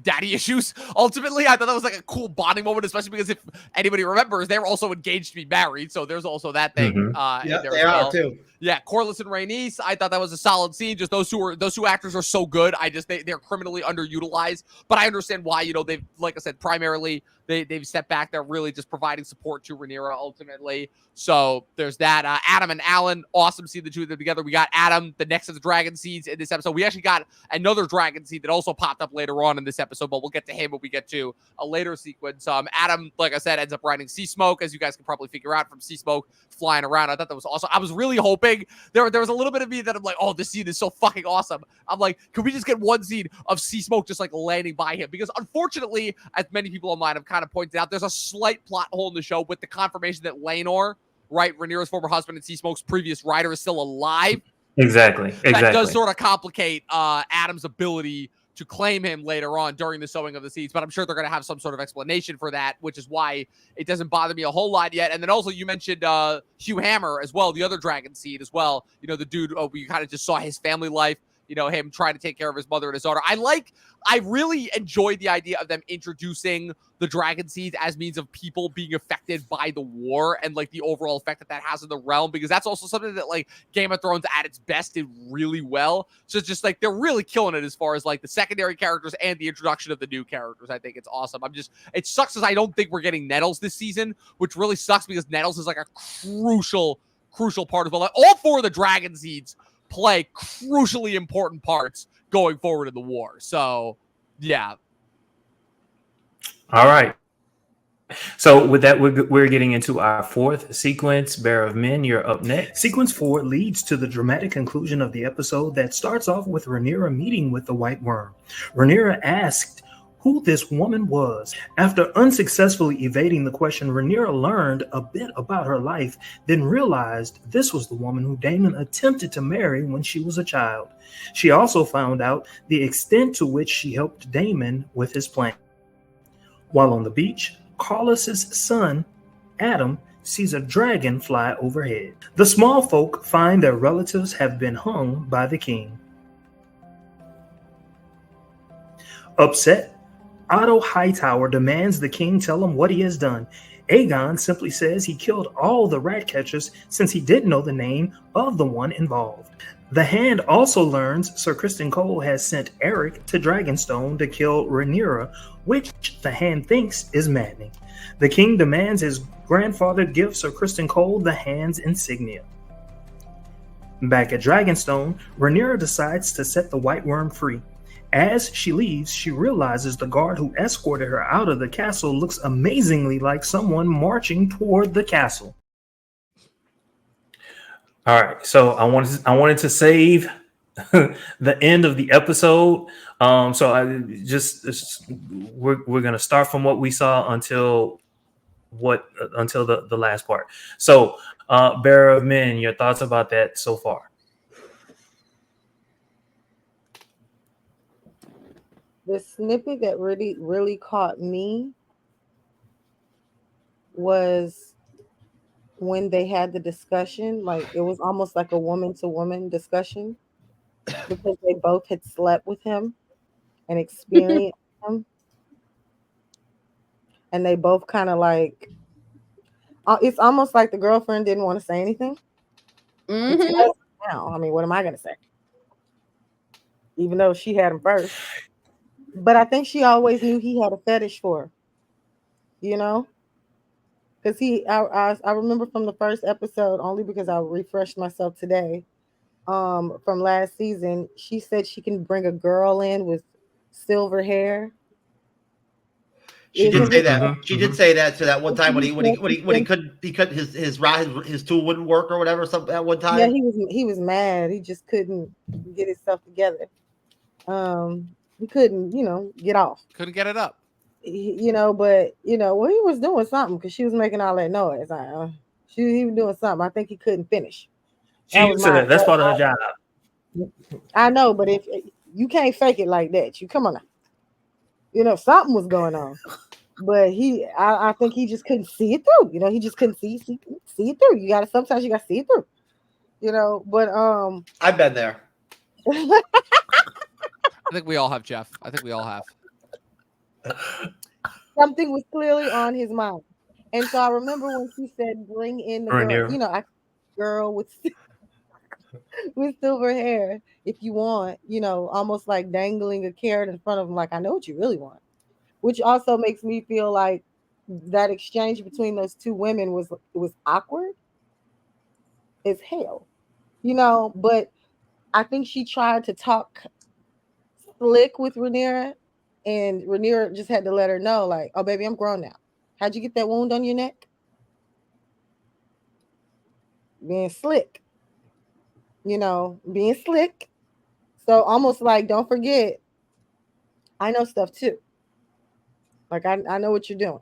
daddy issues. Ultimately, I thought that was like a cool bonding moment, especially because if anybody remembers, they were also engaged to be married. So there's also that thing. Yeah, there they as well. are too. Yeah, Corlys and Rhaenys, I thought that was a solid scene. Just those two actors are so good. They're criminally underutilized, but I understand why. They've, like I said, primarily they've stepped back. They're really just providing support to Rhaenyra ultimately. So there's that. Adam and Alan, awesome seeing the two of them together. We got Adam, the next of the dragon seeds in this episode. We actually got another dragon seed that also popped up later on in this episode, but we'll get to him when we get to a later sequence. Adam, like I said, ends up riding Sea Smoke, as you guys can probably figure out from Sea Smoke flying around. I thought that was awesome. I was really hoping there was a little bit of me that I'm like, oh, this scene is so fucking awesome. I'm like, can we just get one scene of Sea Smoke just like landing by him? Because unfortunately, as many people online have kind of pointed out, there's a slight plot hole in the show with the confirmation that Laenor, right, Rhaenyra's former husband and Sea Smoke's previous rider, is still alive. Exactly. That does sort of complicate Adam's ability to claim him later on during the sowing of the seeds, but I'm sure they're going to have some sort of explanation for that, which is why it doesn't bother me a whole lot yet. And then also you mentioned Hugh Hammer as well, the other dragon seed as well. The dude, we kind of just saw his family life, him trying to take care of his mother and his daughter. I really enjoyed the idea of them introducing the dragon seeds as means of people being affected by the war and like the overall effect that has in the realm, because that's also something that like Game of Thrones at its best did really well. So it's just like they're really killing it as far as like the secondary characters and the introduction of the new characters. I think it's awesome. It sucks because I don't think we're getting Nettles this season, which really sucks because Nettles is like a crucial part of it. Like, all four of the dragon seeds play crucially important parts going forward in the war. So yeah. All right. So with that, we're getting into our fourth sequence. Bear of Men, you're up next. Sequence 4 leads to the dramatic conclusion of the episode that starts off with Rhaenyra meeting with the White Worm. Rhaenyra asked who this woman was. After unsuccessfully evading the question, Rhaenyra learned a bit about her life, then realized this was the woman who Daemon attempted to marry when she was a child. She also found out the extent to which she helped Daemon with his plan. While on the beach, Corlys' son, Adam, sees a dragon fly overhead. The small folk find their relatives have been hung by the king. Upset, Otto Hightower demands the king tell him what he has done. Aegon simply says he killed all the rat catchers since he didn't know the name of the one involved. The Hand also learns Sir Criston Cole has sent Eric to Dragonstone to kill Rhaenyra, which the Hand thinks is maddening. The king demands his grandfather give Sir Criston Cole the Hand's insignia. Back at Dragonstone, Rhaenyra decides to set the White Worm free. As she leaves, she realizes the guard who escorted her out of the castle looks amazingly like someone marching toward the castle. All right, so I wanted to save the end of the episode. We're gonna start from what we saw until the last part. So, Bearer of Men, your thoughts about that so far? The snippet that really caught me was when they had the discussion. Like, it was almost like a woman-to-woman discussion because they both had slept with him and experienced him. and they both kind of like, it's almost like the girlfriend didn't want to say anything. Mhm. Now, I mean, what am I gonna say? Even though she had him first, but I think she always knew he had a fetish for her, you know, because I remember from the first episode, only because I refreshed myself today. From last season, she said she can bring a girl in with silver hair. She did Isn't say it? that. She did say that to that one time when He couldn't his tool wouldn't work or whatever something at one Yeah, time. he was mad. He just couldn't get himself together. He couldn't, get off. Couldn't get it up. But well, he was doing something because she was making all that noise. He was doing something. I think he couldn't finish. She used to that. That's part of her job. I know, but if you can't fake it like that, you come on now. Something was going on. But I think he just couldn't see it through. He just couldn't see it through. Sometimes you gotta see it through. But I've been there. I think we all have, Jeff. I think we all have. Something was clearly on his mind. And so I remember when she said, bring in the girl, girl with silver hair, if you want, almost like dangling a carrot in front of him, like, I know what you really want. Which also makes me feel like that exchange between those two women was awkward as hell. But I think she tried to talk slick with Rhaenyra, and Rhaenyra just had to let her know, like, oh, baby, I'm grown now. How'd you get that wound on your neck? Being slick. Being slick. So almost like, don't forget, I know stuff too. Like, I know what you're doing.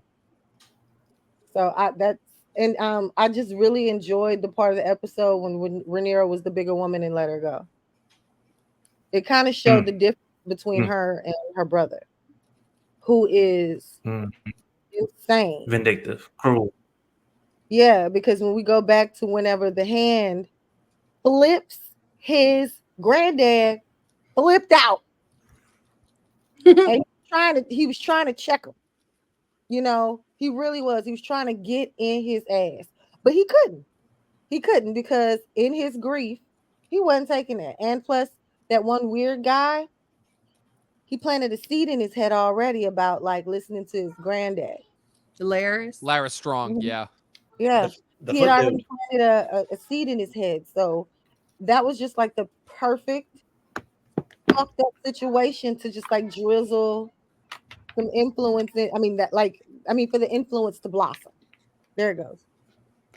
So I just really enjoyed the part of the episode when Rhaenyra was the bigger woman and let her go. It kind of showed the difference between her and her brother, who is insane, vindictive, cruel. Yeah, because when we go back to whenever the hand flips, his granddad flipped out, and he was trying to check him. He really was. He was trying to get in his ass, but he couldn't. He couldn't because in his grief, he wasn't taking it. And plus, that one weird guy, he planted a seed in his head already about like listening to his granddad. Larys Strong, yeah. Yeah. He had already planted a seed in his head. So that was just like the perfect fucked up situation to just like drizzle some influence in. For the influence to blossom. There it goes.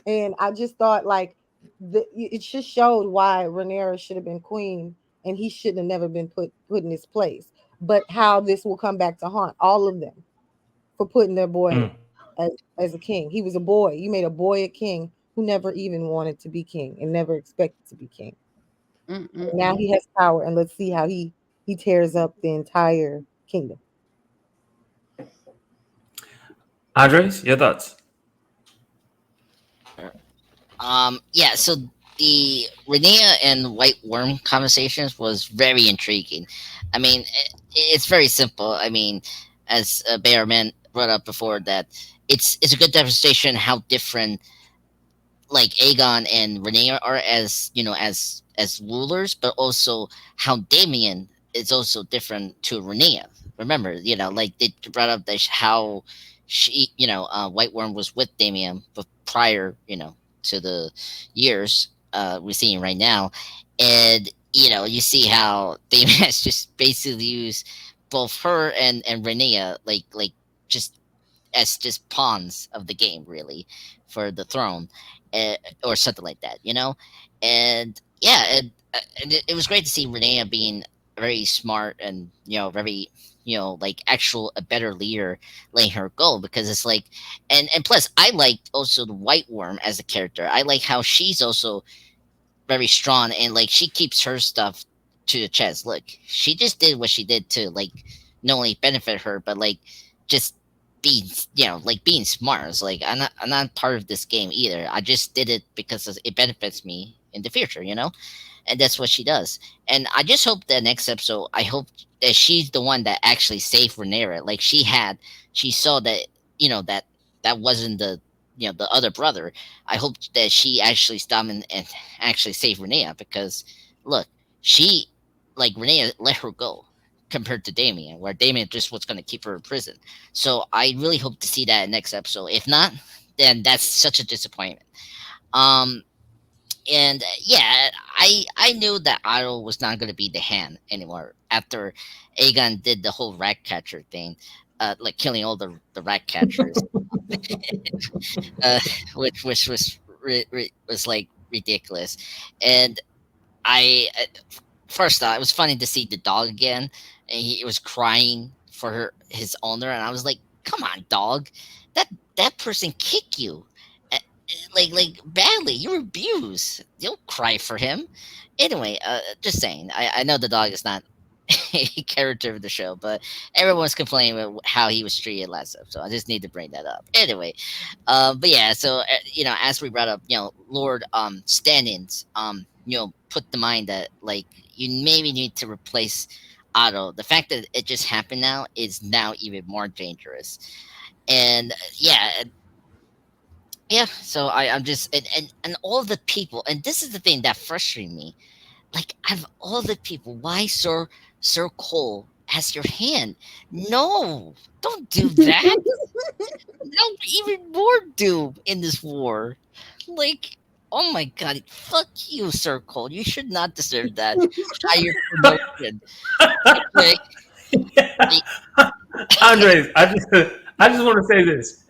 And I just thought like it just showed why Rhaenyra should have been queen and he shouldn't have never been put in his place. But how this will come back to haunt all of them for putting their boy as a king. He was a boy. You made a boy a king who never even wanted to be king and never expected to be king. Now he has power, and let's see how he tears up the entire kingdom. Andres, your thoughts? Yeah, so the Rhaenyra and White Worm conversations was very intriguing. I mean, it's very simple. I mean, as Bearman brought up before, that it's a good demonstration how different like Aegon and Rhaenyra are as as rulers, but also how Damien is also different to Rhaenyra. Remember, like they brought up that how she, White Worm was with Damien, but prior, to the years we're seeing right now, and you see how Damien has just basically used both her and Rhaenyra like just as just pawns of the game, really, for the throne, or something like that, and yeah, and it was great to see Rhaenyra being very smart and very like actual a better leader, letting her go, because it's like, and plus I liked also the White Worm as a character. I like how she's also very strong and like she keeps her stuff to the chest. Look, she just did what she did to like not only benefit her, but like just being like being smart. It's like I'm not part of this game either. I just did it because it benefits me in the future, and that's what she does. And I just hope the next episode, I hope that she's the one that actually saved Rhaenyra. Like she saw that that wasn't the the other brother. I hope that she actually stopped and actually saved Rhaenyra, because look, she Rhaenyra let her go compared to Damien, where Damien just was going to keep her in prison. So I really hope to see that next episode. If not, then that's such a disappointment. And yeah, I knew that Otto was not going to be the hand anymore after Aegon did the whole rat catcher thing, killing all the rat catchers, which was like ridiculous. And I first thought it was funny to see the dog again, and he was crying for his owner, and I was like, "Come on, dog, that person kicked you." Badly. You're abused. Don't cry for him. Anyway, just saying. I know the dog is not a character of the show, but everyone's complaining about how he was treated last episode. I just need to bring that up. Anyway, but yeah. So as we brought up, Lord stand-ins, put the mind that you maybe need to replace Otto. The fact that it just happened now is now even more dangerous. And yeah, so I'm just and all the people, and this is the thing that frustrates me. Of all the people, why Sir Cole as your hand? No, don't do that. No, even more doom in this war. Oh my god, fuck you, Sir Cole. You should not deserve that higher promotion. Andres, I just want to say this.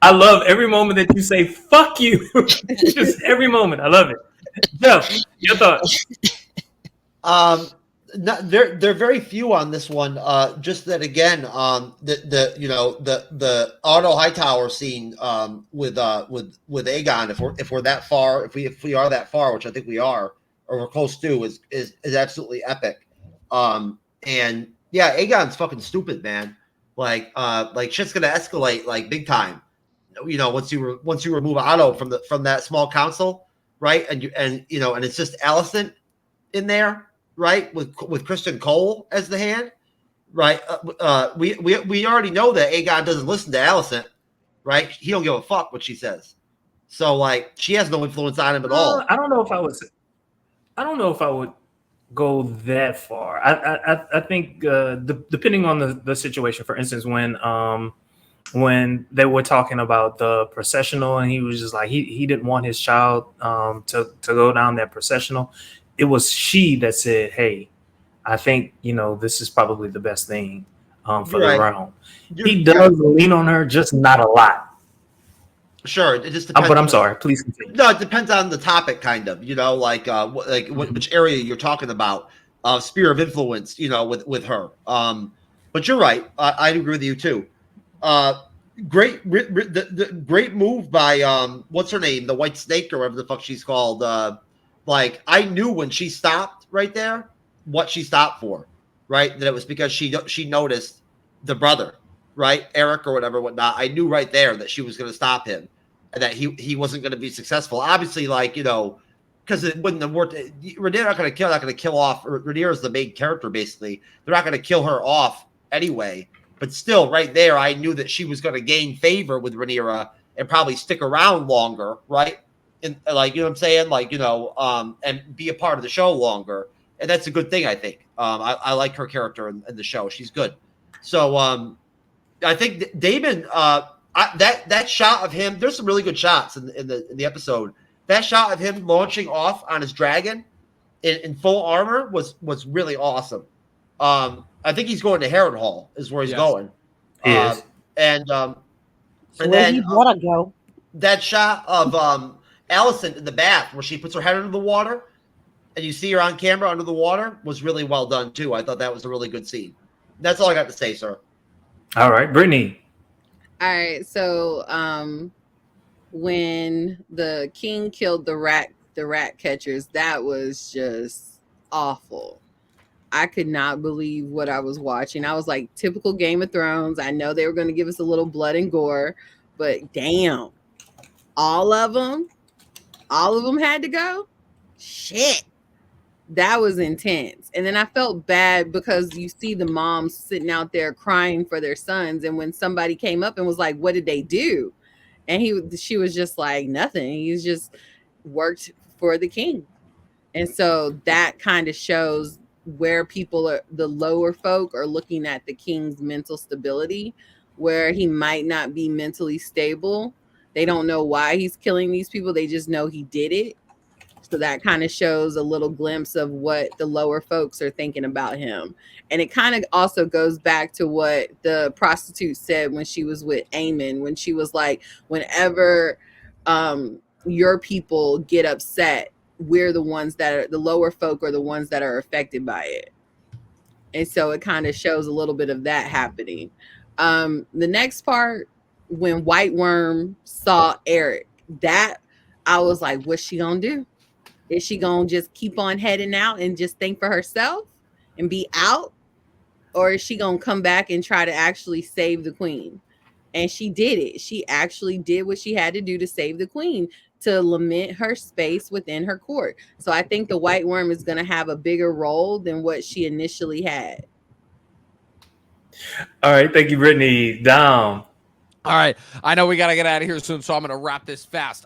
I love every moment that you say "fuck you." Just every moment. I love it. Jeff, your thoughts? They're very few on this one. Just that again, the Otto Hightower scene with Aegon. If we're that far, if we are that far, which I think we are, or we're close to, is absolutely epic. And yeah, Aegon's fucking stupid, man. Shit's gonna escalate big time. Once you remove Otto from that small council, right? And it's just Alicent in there, right? With Kristen Cole as the hand, right? We already know that Aegon doesn't listen to Alicent, right? He don't give a fuck what she says. So she has no influence on him at all. I don't know if I would go that far. I think depending on the situation. For instance, when they were talking about the processional, and he was just he didn't want his child to go down that processional. It was she that said, "Hey, I think this is probably the best thing for the realm." He does lean on her, just not a lot. Sure, it just depends. But I'm sorry. Please continue. No, it depends on the topic, kind of. Which area you're talking about. Sphere of influence, with her. But you're right. I'd agree with you too. Great move by what's her name, the White Snake or whatever the fuck she's called. I knew when she stopped right there what she stopped for, right? That it was because she noticed the brother, right, Eric or whatnot. I knew right there that she was going to stop him, and that he wasn't going to be successful. Obviously, because when the war, Rhaenyra not going to kill off. Rhaenyra is the main character, basically. They're not going to kill her off anyway. But still, right there, I knew that she was going to gain favor with Rhaenyra and probably stick around longer, right? And you know what I'm saying, and be a part of the show longer. And that's a good thing, I think. I like her character in the show; she's good. So I think Daemon, that shot of him. There's some really good shots in the episode. That shot of him launching off on his dragon in full armor was really awesome. I think he's going to Harrenhal is where he's going. He is. And then he wanna go. That shot of Alicent in the bath where she puts her head under the water and you see her on camera under the water was really well done too. I thought that was a really good scene. That's all I got to say, sir. All right, Brittany. All right, so when the king killed the rat catchers, that was just awful. I could not believe what I was watching. I was like, typical Game of Thrones. I know they were going to give us a little blood and gore, but damn, all of them had to go. Shit. That was intense. And then I felt bad because you see the moms sitting out there crying for their sons. And when somebody came up and was like, what did they do? And she was just like, nothing. He's just worked for the king. And so that kind of shows where the lower folk are looking at the king's mental stability, where he might not be mentally stable. They don't know why he's killing these people. They just know he did it. So that kind of shows a little glimpse of what the lower folks are thinking about him. And it kind of also goes back to what the prostitute said when she was with Eamon, when she was like, whenever your people get upset, we're the ones that are, the lower folk are the ones that are affected by it. And so it kind of shows a little bit of that happening. The next part, when White Worm saw Eric, that I was like, what's she gonna do? Is she gonna just keep on heading out and just think for herself and be out? Or is she gonna come back and try to actually save the queen? And she did it. She actually did what she had to do to save the queen, to lament her space within her court. So I think the White Worm is gonna have a bigger role than what she initially had. All right, thank you, Brittany. Down. All right, I know we got to get out of here soon, so I'm going to wrap this fast.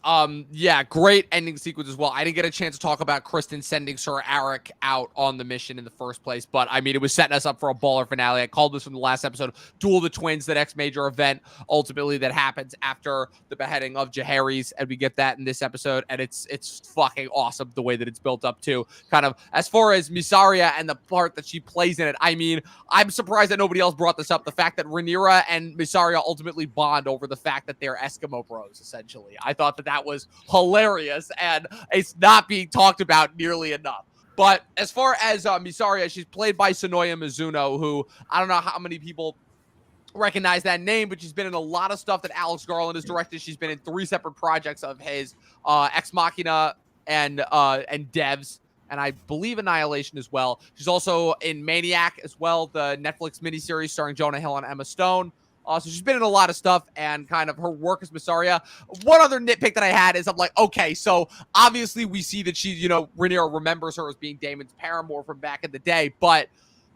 Yeah, great ending sequence as well. I didn't get a chance to talk about Kristen sending Sir Eric out on the mission in the first place, but I mean, it was setting us up for a baller finale. I called this from the last episode, Duel of the Twins, the next major event, ultimately, that happens after the beheading of Jaehaerys, and we get that in this episode, and it's fucking awesome the way that it's built up to. Kind of, as far as Mysaria and the part that she plays in it, I mean, I'm surprised that nobody else brought this up. The fact that Rhaenyra and Mysaria ultimately bond over the fact that they're Eskimo bros, essentially. I thought that was hilarious, and it's not being talked about nearly enough. But as far as Mysaria, she's played by Sonoya Mizuno, who I don't know how many people recognize that name, but she's been in a lot of stuff that Alex Garland has directed. She's been in 3 separate projects of his, Ex Machina and Devs, and I believe Annihilation as well. She's also in Maniac as well, the Netflix miniseries starring Jonah Hill and Emma Stone. So she's been in a lot of stuff, and kind of her work as Mysaria. One other nitpick that I had is I'm like, okay, so obviously we see that she, Rhaenyra remembers her as being Daemon's paramour from back in the day, but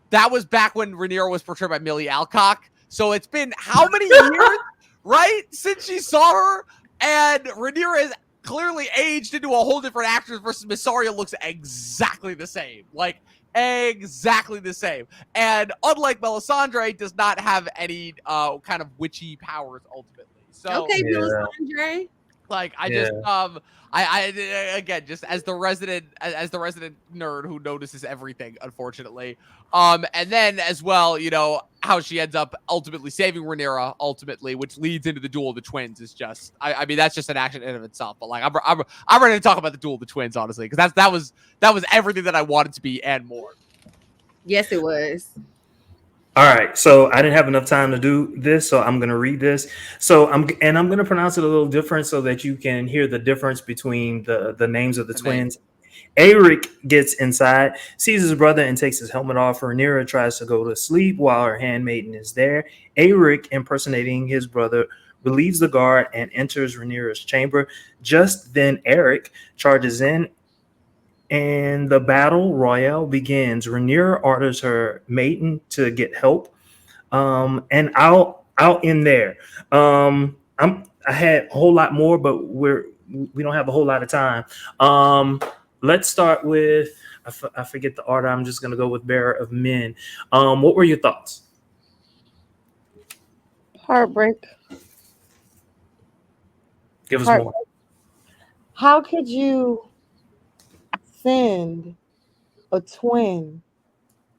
that was back when Rhaenyra was portrayed by Millie Alcock. So it's been how many years, right, since she saw her? And Rhaenyra is clearly aged into a whole different actress versus Mysaria looks exactly the same. Like, exactly the same. And unlike Melisandre, does not have any kind of witchy powers ultimately. So okay, Melisandre. Like, I just I again, just as the resident nerd who notices everything, unfortunately. And then as well, how she ends up ultimately saving Rhaenyra ultimately, which leads into the Duel of the Twins is just I mean, that's just an action in of itself. But like I'm ready to talk about the Duel of the Twins, honestly, because that was everything that I wanted to be and more. Yes, it was. All right, so I didn't have enough time to do this, so I'm going to read this. So I'm going to pronounce it a little different so that you can hear the difference between the names of the twins. Eric gets inside, sees his brother, and takes his helmet off. Rhaenyra tries to go to sleep while her handmaiden is there. Eric, impersonating his brother, relieves the guard and enters Rhaenyra's chamber. Just then, Eric charges in, and the battle royale begins. Rhaenyra orders her maiden to get help, and I'll end there. I had a whole lot more, but we don't have a whole lot of time. Let's start with I forget the order. I'm just gonna go with Bearer of Men. What were your thoughts? Heartbreak. Give us more. How could you send a twin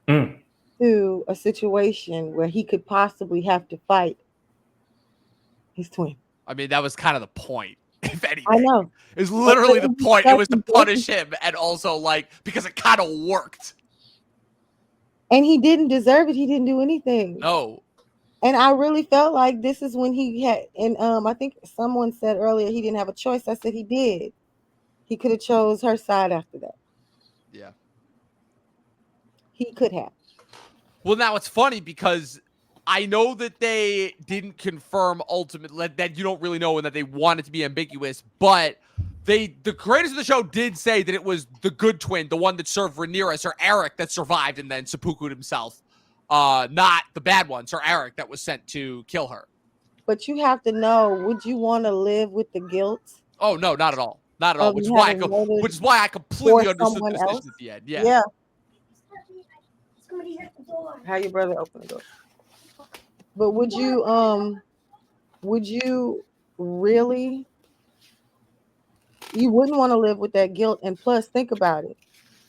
to a situation where he could possibly have to fight his twin? I mean, that was kind of the point, if anything. I know. It was literally the point. It was to punish him, and also, like, because it kind of worked. And he didn't deserve it. He didn't do anything. No. And I really felt like this is when he had, and I think someone said earlier he didn't have a choice. I said he did. He could have chose her side after that. Yeah. He could have. Well, now it's funny because I know that they didn't confirm ultimately that you don't really know and that they want it to be ambiguous, but the creators of the show did say that it was the good twin, the one that served Rhaenyra, Sir Eric, that survived and then seppuku'd himself. Not the bad one, Sir Eric, that was sent to kill her. But you have to know, would you want to live with the guilt? Oh no, not at all. Not at all. Of Which is why I completely for understood someone the else? decision at the end. Yeah. Yeah. Somebody hit the door. How your brother open the door? But would you really? You wouldn't want to live with that guilt. And plus, think about it.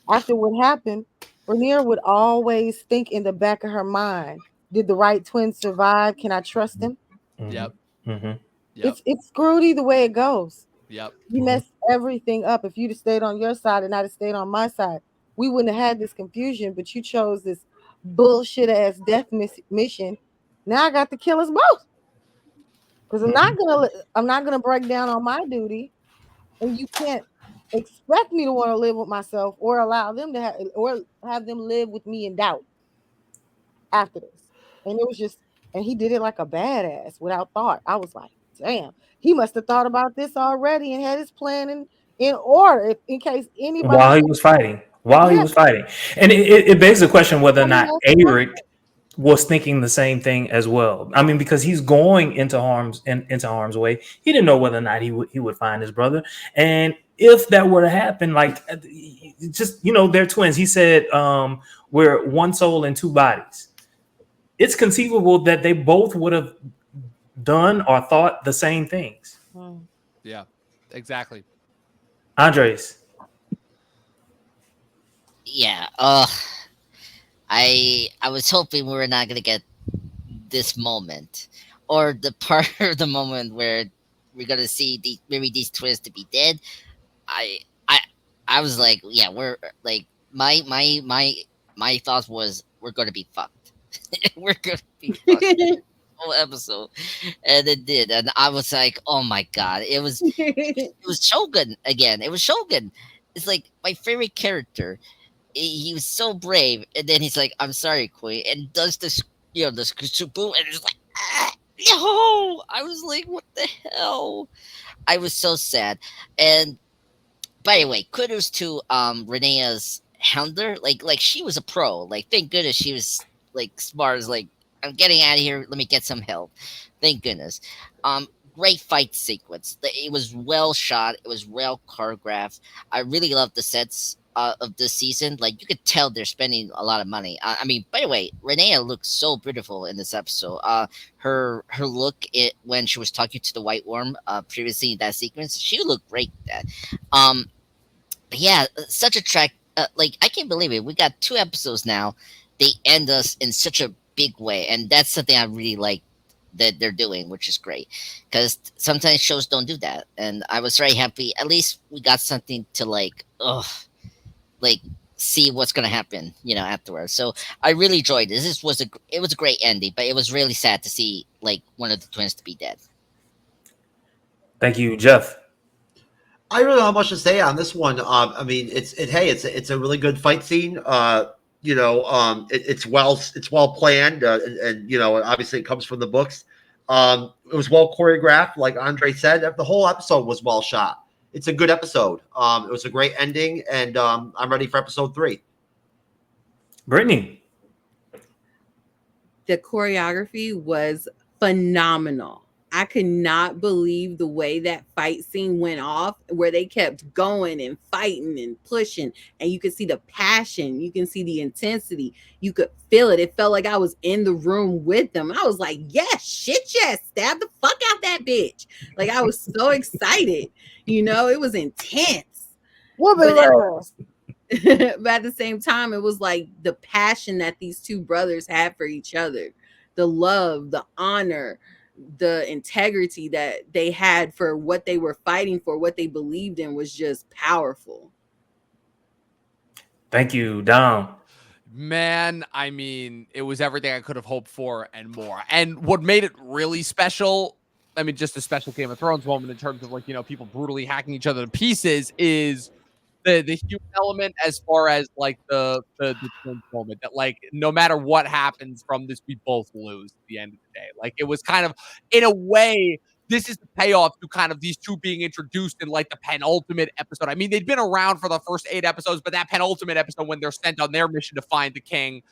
After what happened, Rhaenyra would always think in the back of her mind, did the right twin survive? Can I trust him? Yep. Yep. It's screwed either way it goes. Yep. You messed everything up. If you'd have stayed on your side and I'd have stayed on my side, we wouldn't have had this confusion, but you chose this bullshit ass death mission. Now I got to kill us both. Because I'm not gonna break down on my duty, and you can't expect me to want to live with myself or allow them to have them live with me in doubt after this. And it was just, and he did it like a badass without thought. I was like, damn, he must have thought about this already and had his plan in order in case anybody while he was fighting. He was fighting. And it begs the question whether or not Eric was thinking the same thing as well. I mean, because he's going into harm's way. He didn't know whether or not he would find his brother. And if that were to happen, like, just, they're twins. He said, we're one soul and two bodies. It's conceivable that they both would have done or thought the same things. Yeah, exactly. Andres. Yeah. I was hoping we were not gonna get this moment, or the part of the moment where we're gonna see maybe these twins to be dead. I was like, yeah, we're like my thoughts was we're gonna be fucked. We're gonna be fucked. Whole episode, and it did, and I was like, oh my god, it was Shogun again. It was Shogun. It's like my favorite character. He was so brave, and then he's like, I'm sorry, Queen, and does this, the boom, and it's like, no. I was like, what the hell? I was so sad. And by the way, kudos to Rhaenyra's handler. Like she was a pro. Like, thank goodness she was like smart as like, I'm getting out of here. Let me get some help. Thank goodness. Great fight sequence. It was well shot. It was well choreographed. I really loved the sets of this season. Like, you could tell they're spending a lot of money. I mean, by the way, Rhaenyra looked so beautiful in this episode. Her look when she was talking to the White Worm previously in that sequence, she looked great. Yeah, such a track. Like, I can't believe it. We got 2 episodes now. They end us in such a big way, and that's something I really like that they're doing, which is great, because sometimes shows don't do that. And I was very happy. At least we got something to like see what's gonna happen, afterwards. So I really enjoyed this. It was a great ending, but it was really sad to see like one of the twins to be dead. Thank you, Jeff. I really don't have much to say on this one. I mean, it's a really good fight scene. It's well planned, and obviously it comes from the books. It was well choreographed, like Andre said. The whole episode was well shot. It's a good episode. It was a great ending, and I'm ready for episode 3. Brittany. The choreography was phenomenal. I could not believe the way that fight scene went off, where they kept going and fighting and pushing, and you could see the passion, you can see the intensity, you could feel it. It felt like I was in the room with them. I was like, yes, shit, yes, stab the fuck out that bitch. Like, I was so excited. It was intense. But at the same time, it was like the passion that these 2 brothers had for each other, the love, the honor, the integrity that they had for what they were fighting for, what they believed in, was just powerful. Thank you, Dom. Man, I mean, it was everything I could have hoped for and more. And what made it really special, I mean, just a special Game of Thrones moment in terms of, like, people brutally hacking each other to pieces, is the human element, as far as like the twins moment, that like no matter what happens from this, we both lose at the end of the day. Like, it was kind of, in a way, this is the payoff to kind of these two being introduced in like the penultimate episode. I mean, they'd been around for the first 8 episodes, but that penultimate episode when they're sent on their mission to find the king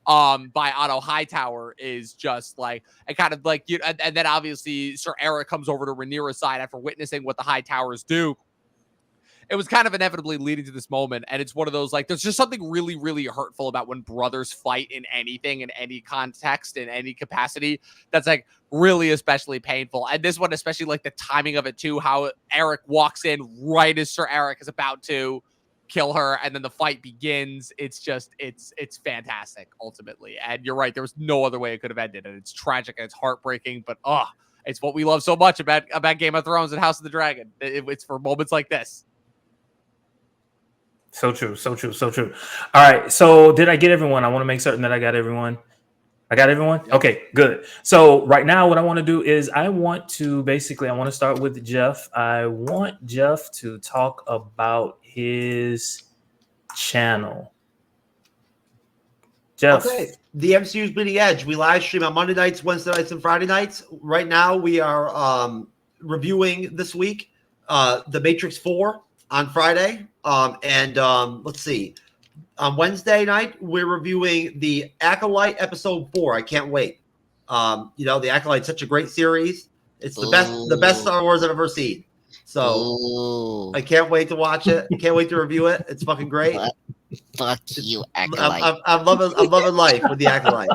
by Otto Hightower is just like, and kind of like, you know, and then obviously Sir Eric comes over to Rhaenyra's side after witnessing what the Hightowers do. It was kind of inevitably leading to this moment. And it's one of those, like, there's just something really, really hurtful about when brothers fight in anything, in any context, in any capacity. That's like really especially painful. And this one, especially like the timing of it too, how Eric walks in right as Sir Eric is about to kill her, and then the fight begins. It's just, it's fantastic ultimately. And you're right, there was no other way it could have ended. And it's tragic and it's heartbreaking, but it's what we love so much about Game of Thrones and House of the Dragon. It's for moments like this. So true, so true, so true. All right, so did I get everyone? I want to make certain that I got everyone. I got everyone? Yep. Okay, good. So right now what I want to do is I want to start with Jeff. I want Jeff to talk about his channel. Jeff. Okay. The MCU's Bleeding Edge. We live stream on Monday nights, Wednesday nights, and Friday nights. Right now we are reviewing this week The Matrix 4 on Friday. Let's see. On Wednesday night, we're reviewing the Acolyte episode 4. I can't wait. The Acolyte's such a great series. It's the best Star Wars I've ever seen. So I can't wait to watch it. Can't wait to review it. It's fucking great. Fuck you, Acolyte. I'm loving life with the Acolyte.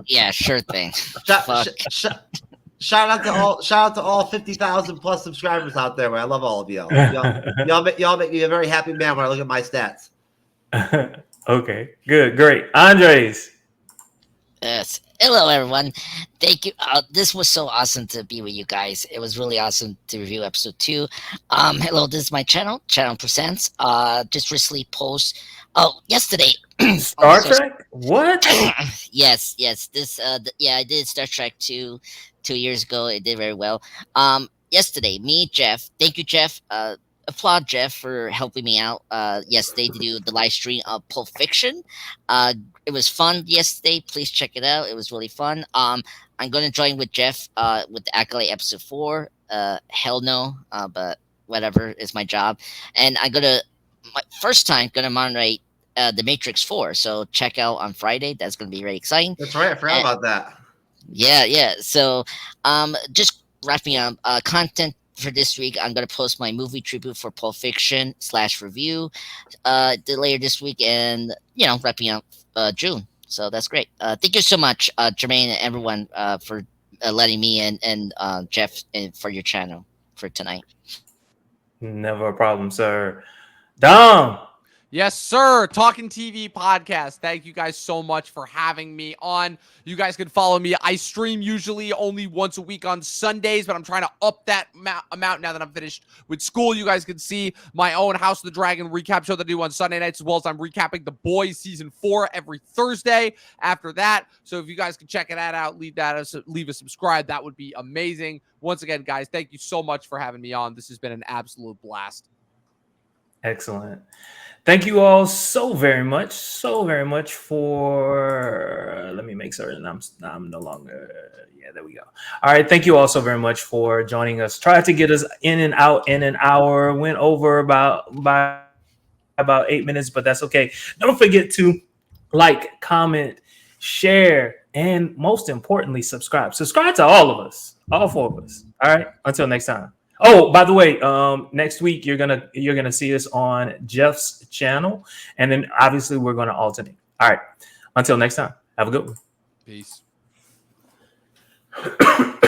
Yeah, sure thing. Shout out to all 50,000 plus subscribers out there. Man. I love all of y'all. Y'all make me a very happy man when I look at my stats. Okay, good, great. Andres. Yes. Hello, everyone. Thank you. This was so awesome to be with you guys. It was really awesome to review episode 2. Hello, this is my channel. Channel Presents. Just recently post. Yesterday. Star Trek? What? Yes. This. I did Star Trek 2 years ago. It did very well. Yesterday, me, Jeff. Thank you, Jeff. Applaud Jeff for helping me out yesterday to do the live stream of Pulp Fiction. It was fun yesterday. Please check it out. It was really fun. I'm going to join with Jeff with the Acolyte episode 4. Hell no, but whatever is my job. And my first time going to moderate The Matrix 4. So check out on Friday. That's going to be very exciting. That's right. I forgot about that. Yeah. So just wrapping up content for this week. I'm going to post my movie tribute for Pulp Fiction /review later this week, and wrapping up June. So that's great. Thank you so much, Jermaine and everyone, for letting me and Jeff in for your channel for tonight. Never a problem, sir. Dom. Yes, sir. Talkin TV Podcast. Thank you guys so much for having me on. You guys can follow me. I stream usually only once a week on Sundays, but I'm trying to up that amount now that I'm finished with school. You guys can see my own House of the Dragon recap show that I do on Sunday nights, as well as I'm recapping The Boys Season 4 every Thursday after that. So if you guys can check that out, leave a subscribe. That would be amazing. Once again, guys, thank you so much for having me on. This has been an absolute blast. Excellent. Thank you all so very much for, let me make certain I'm no longer, there we go. All right, thank you all so very much for joining us. Tried to get us in and out in an hour, went over by about 8 minutes, but that's okay. Don't forget to like, comment, share, and most importantly, subscribe. Subscribe to all of us, all 4 of us. All right, until next time. Oh, by the way, next week you're gonna see us on Jeff's channel, and then obviously we're gonna alternate. All right, until next time, have a good one. Peace.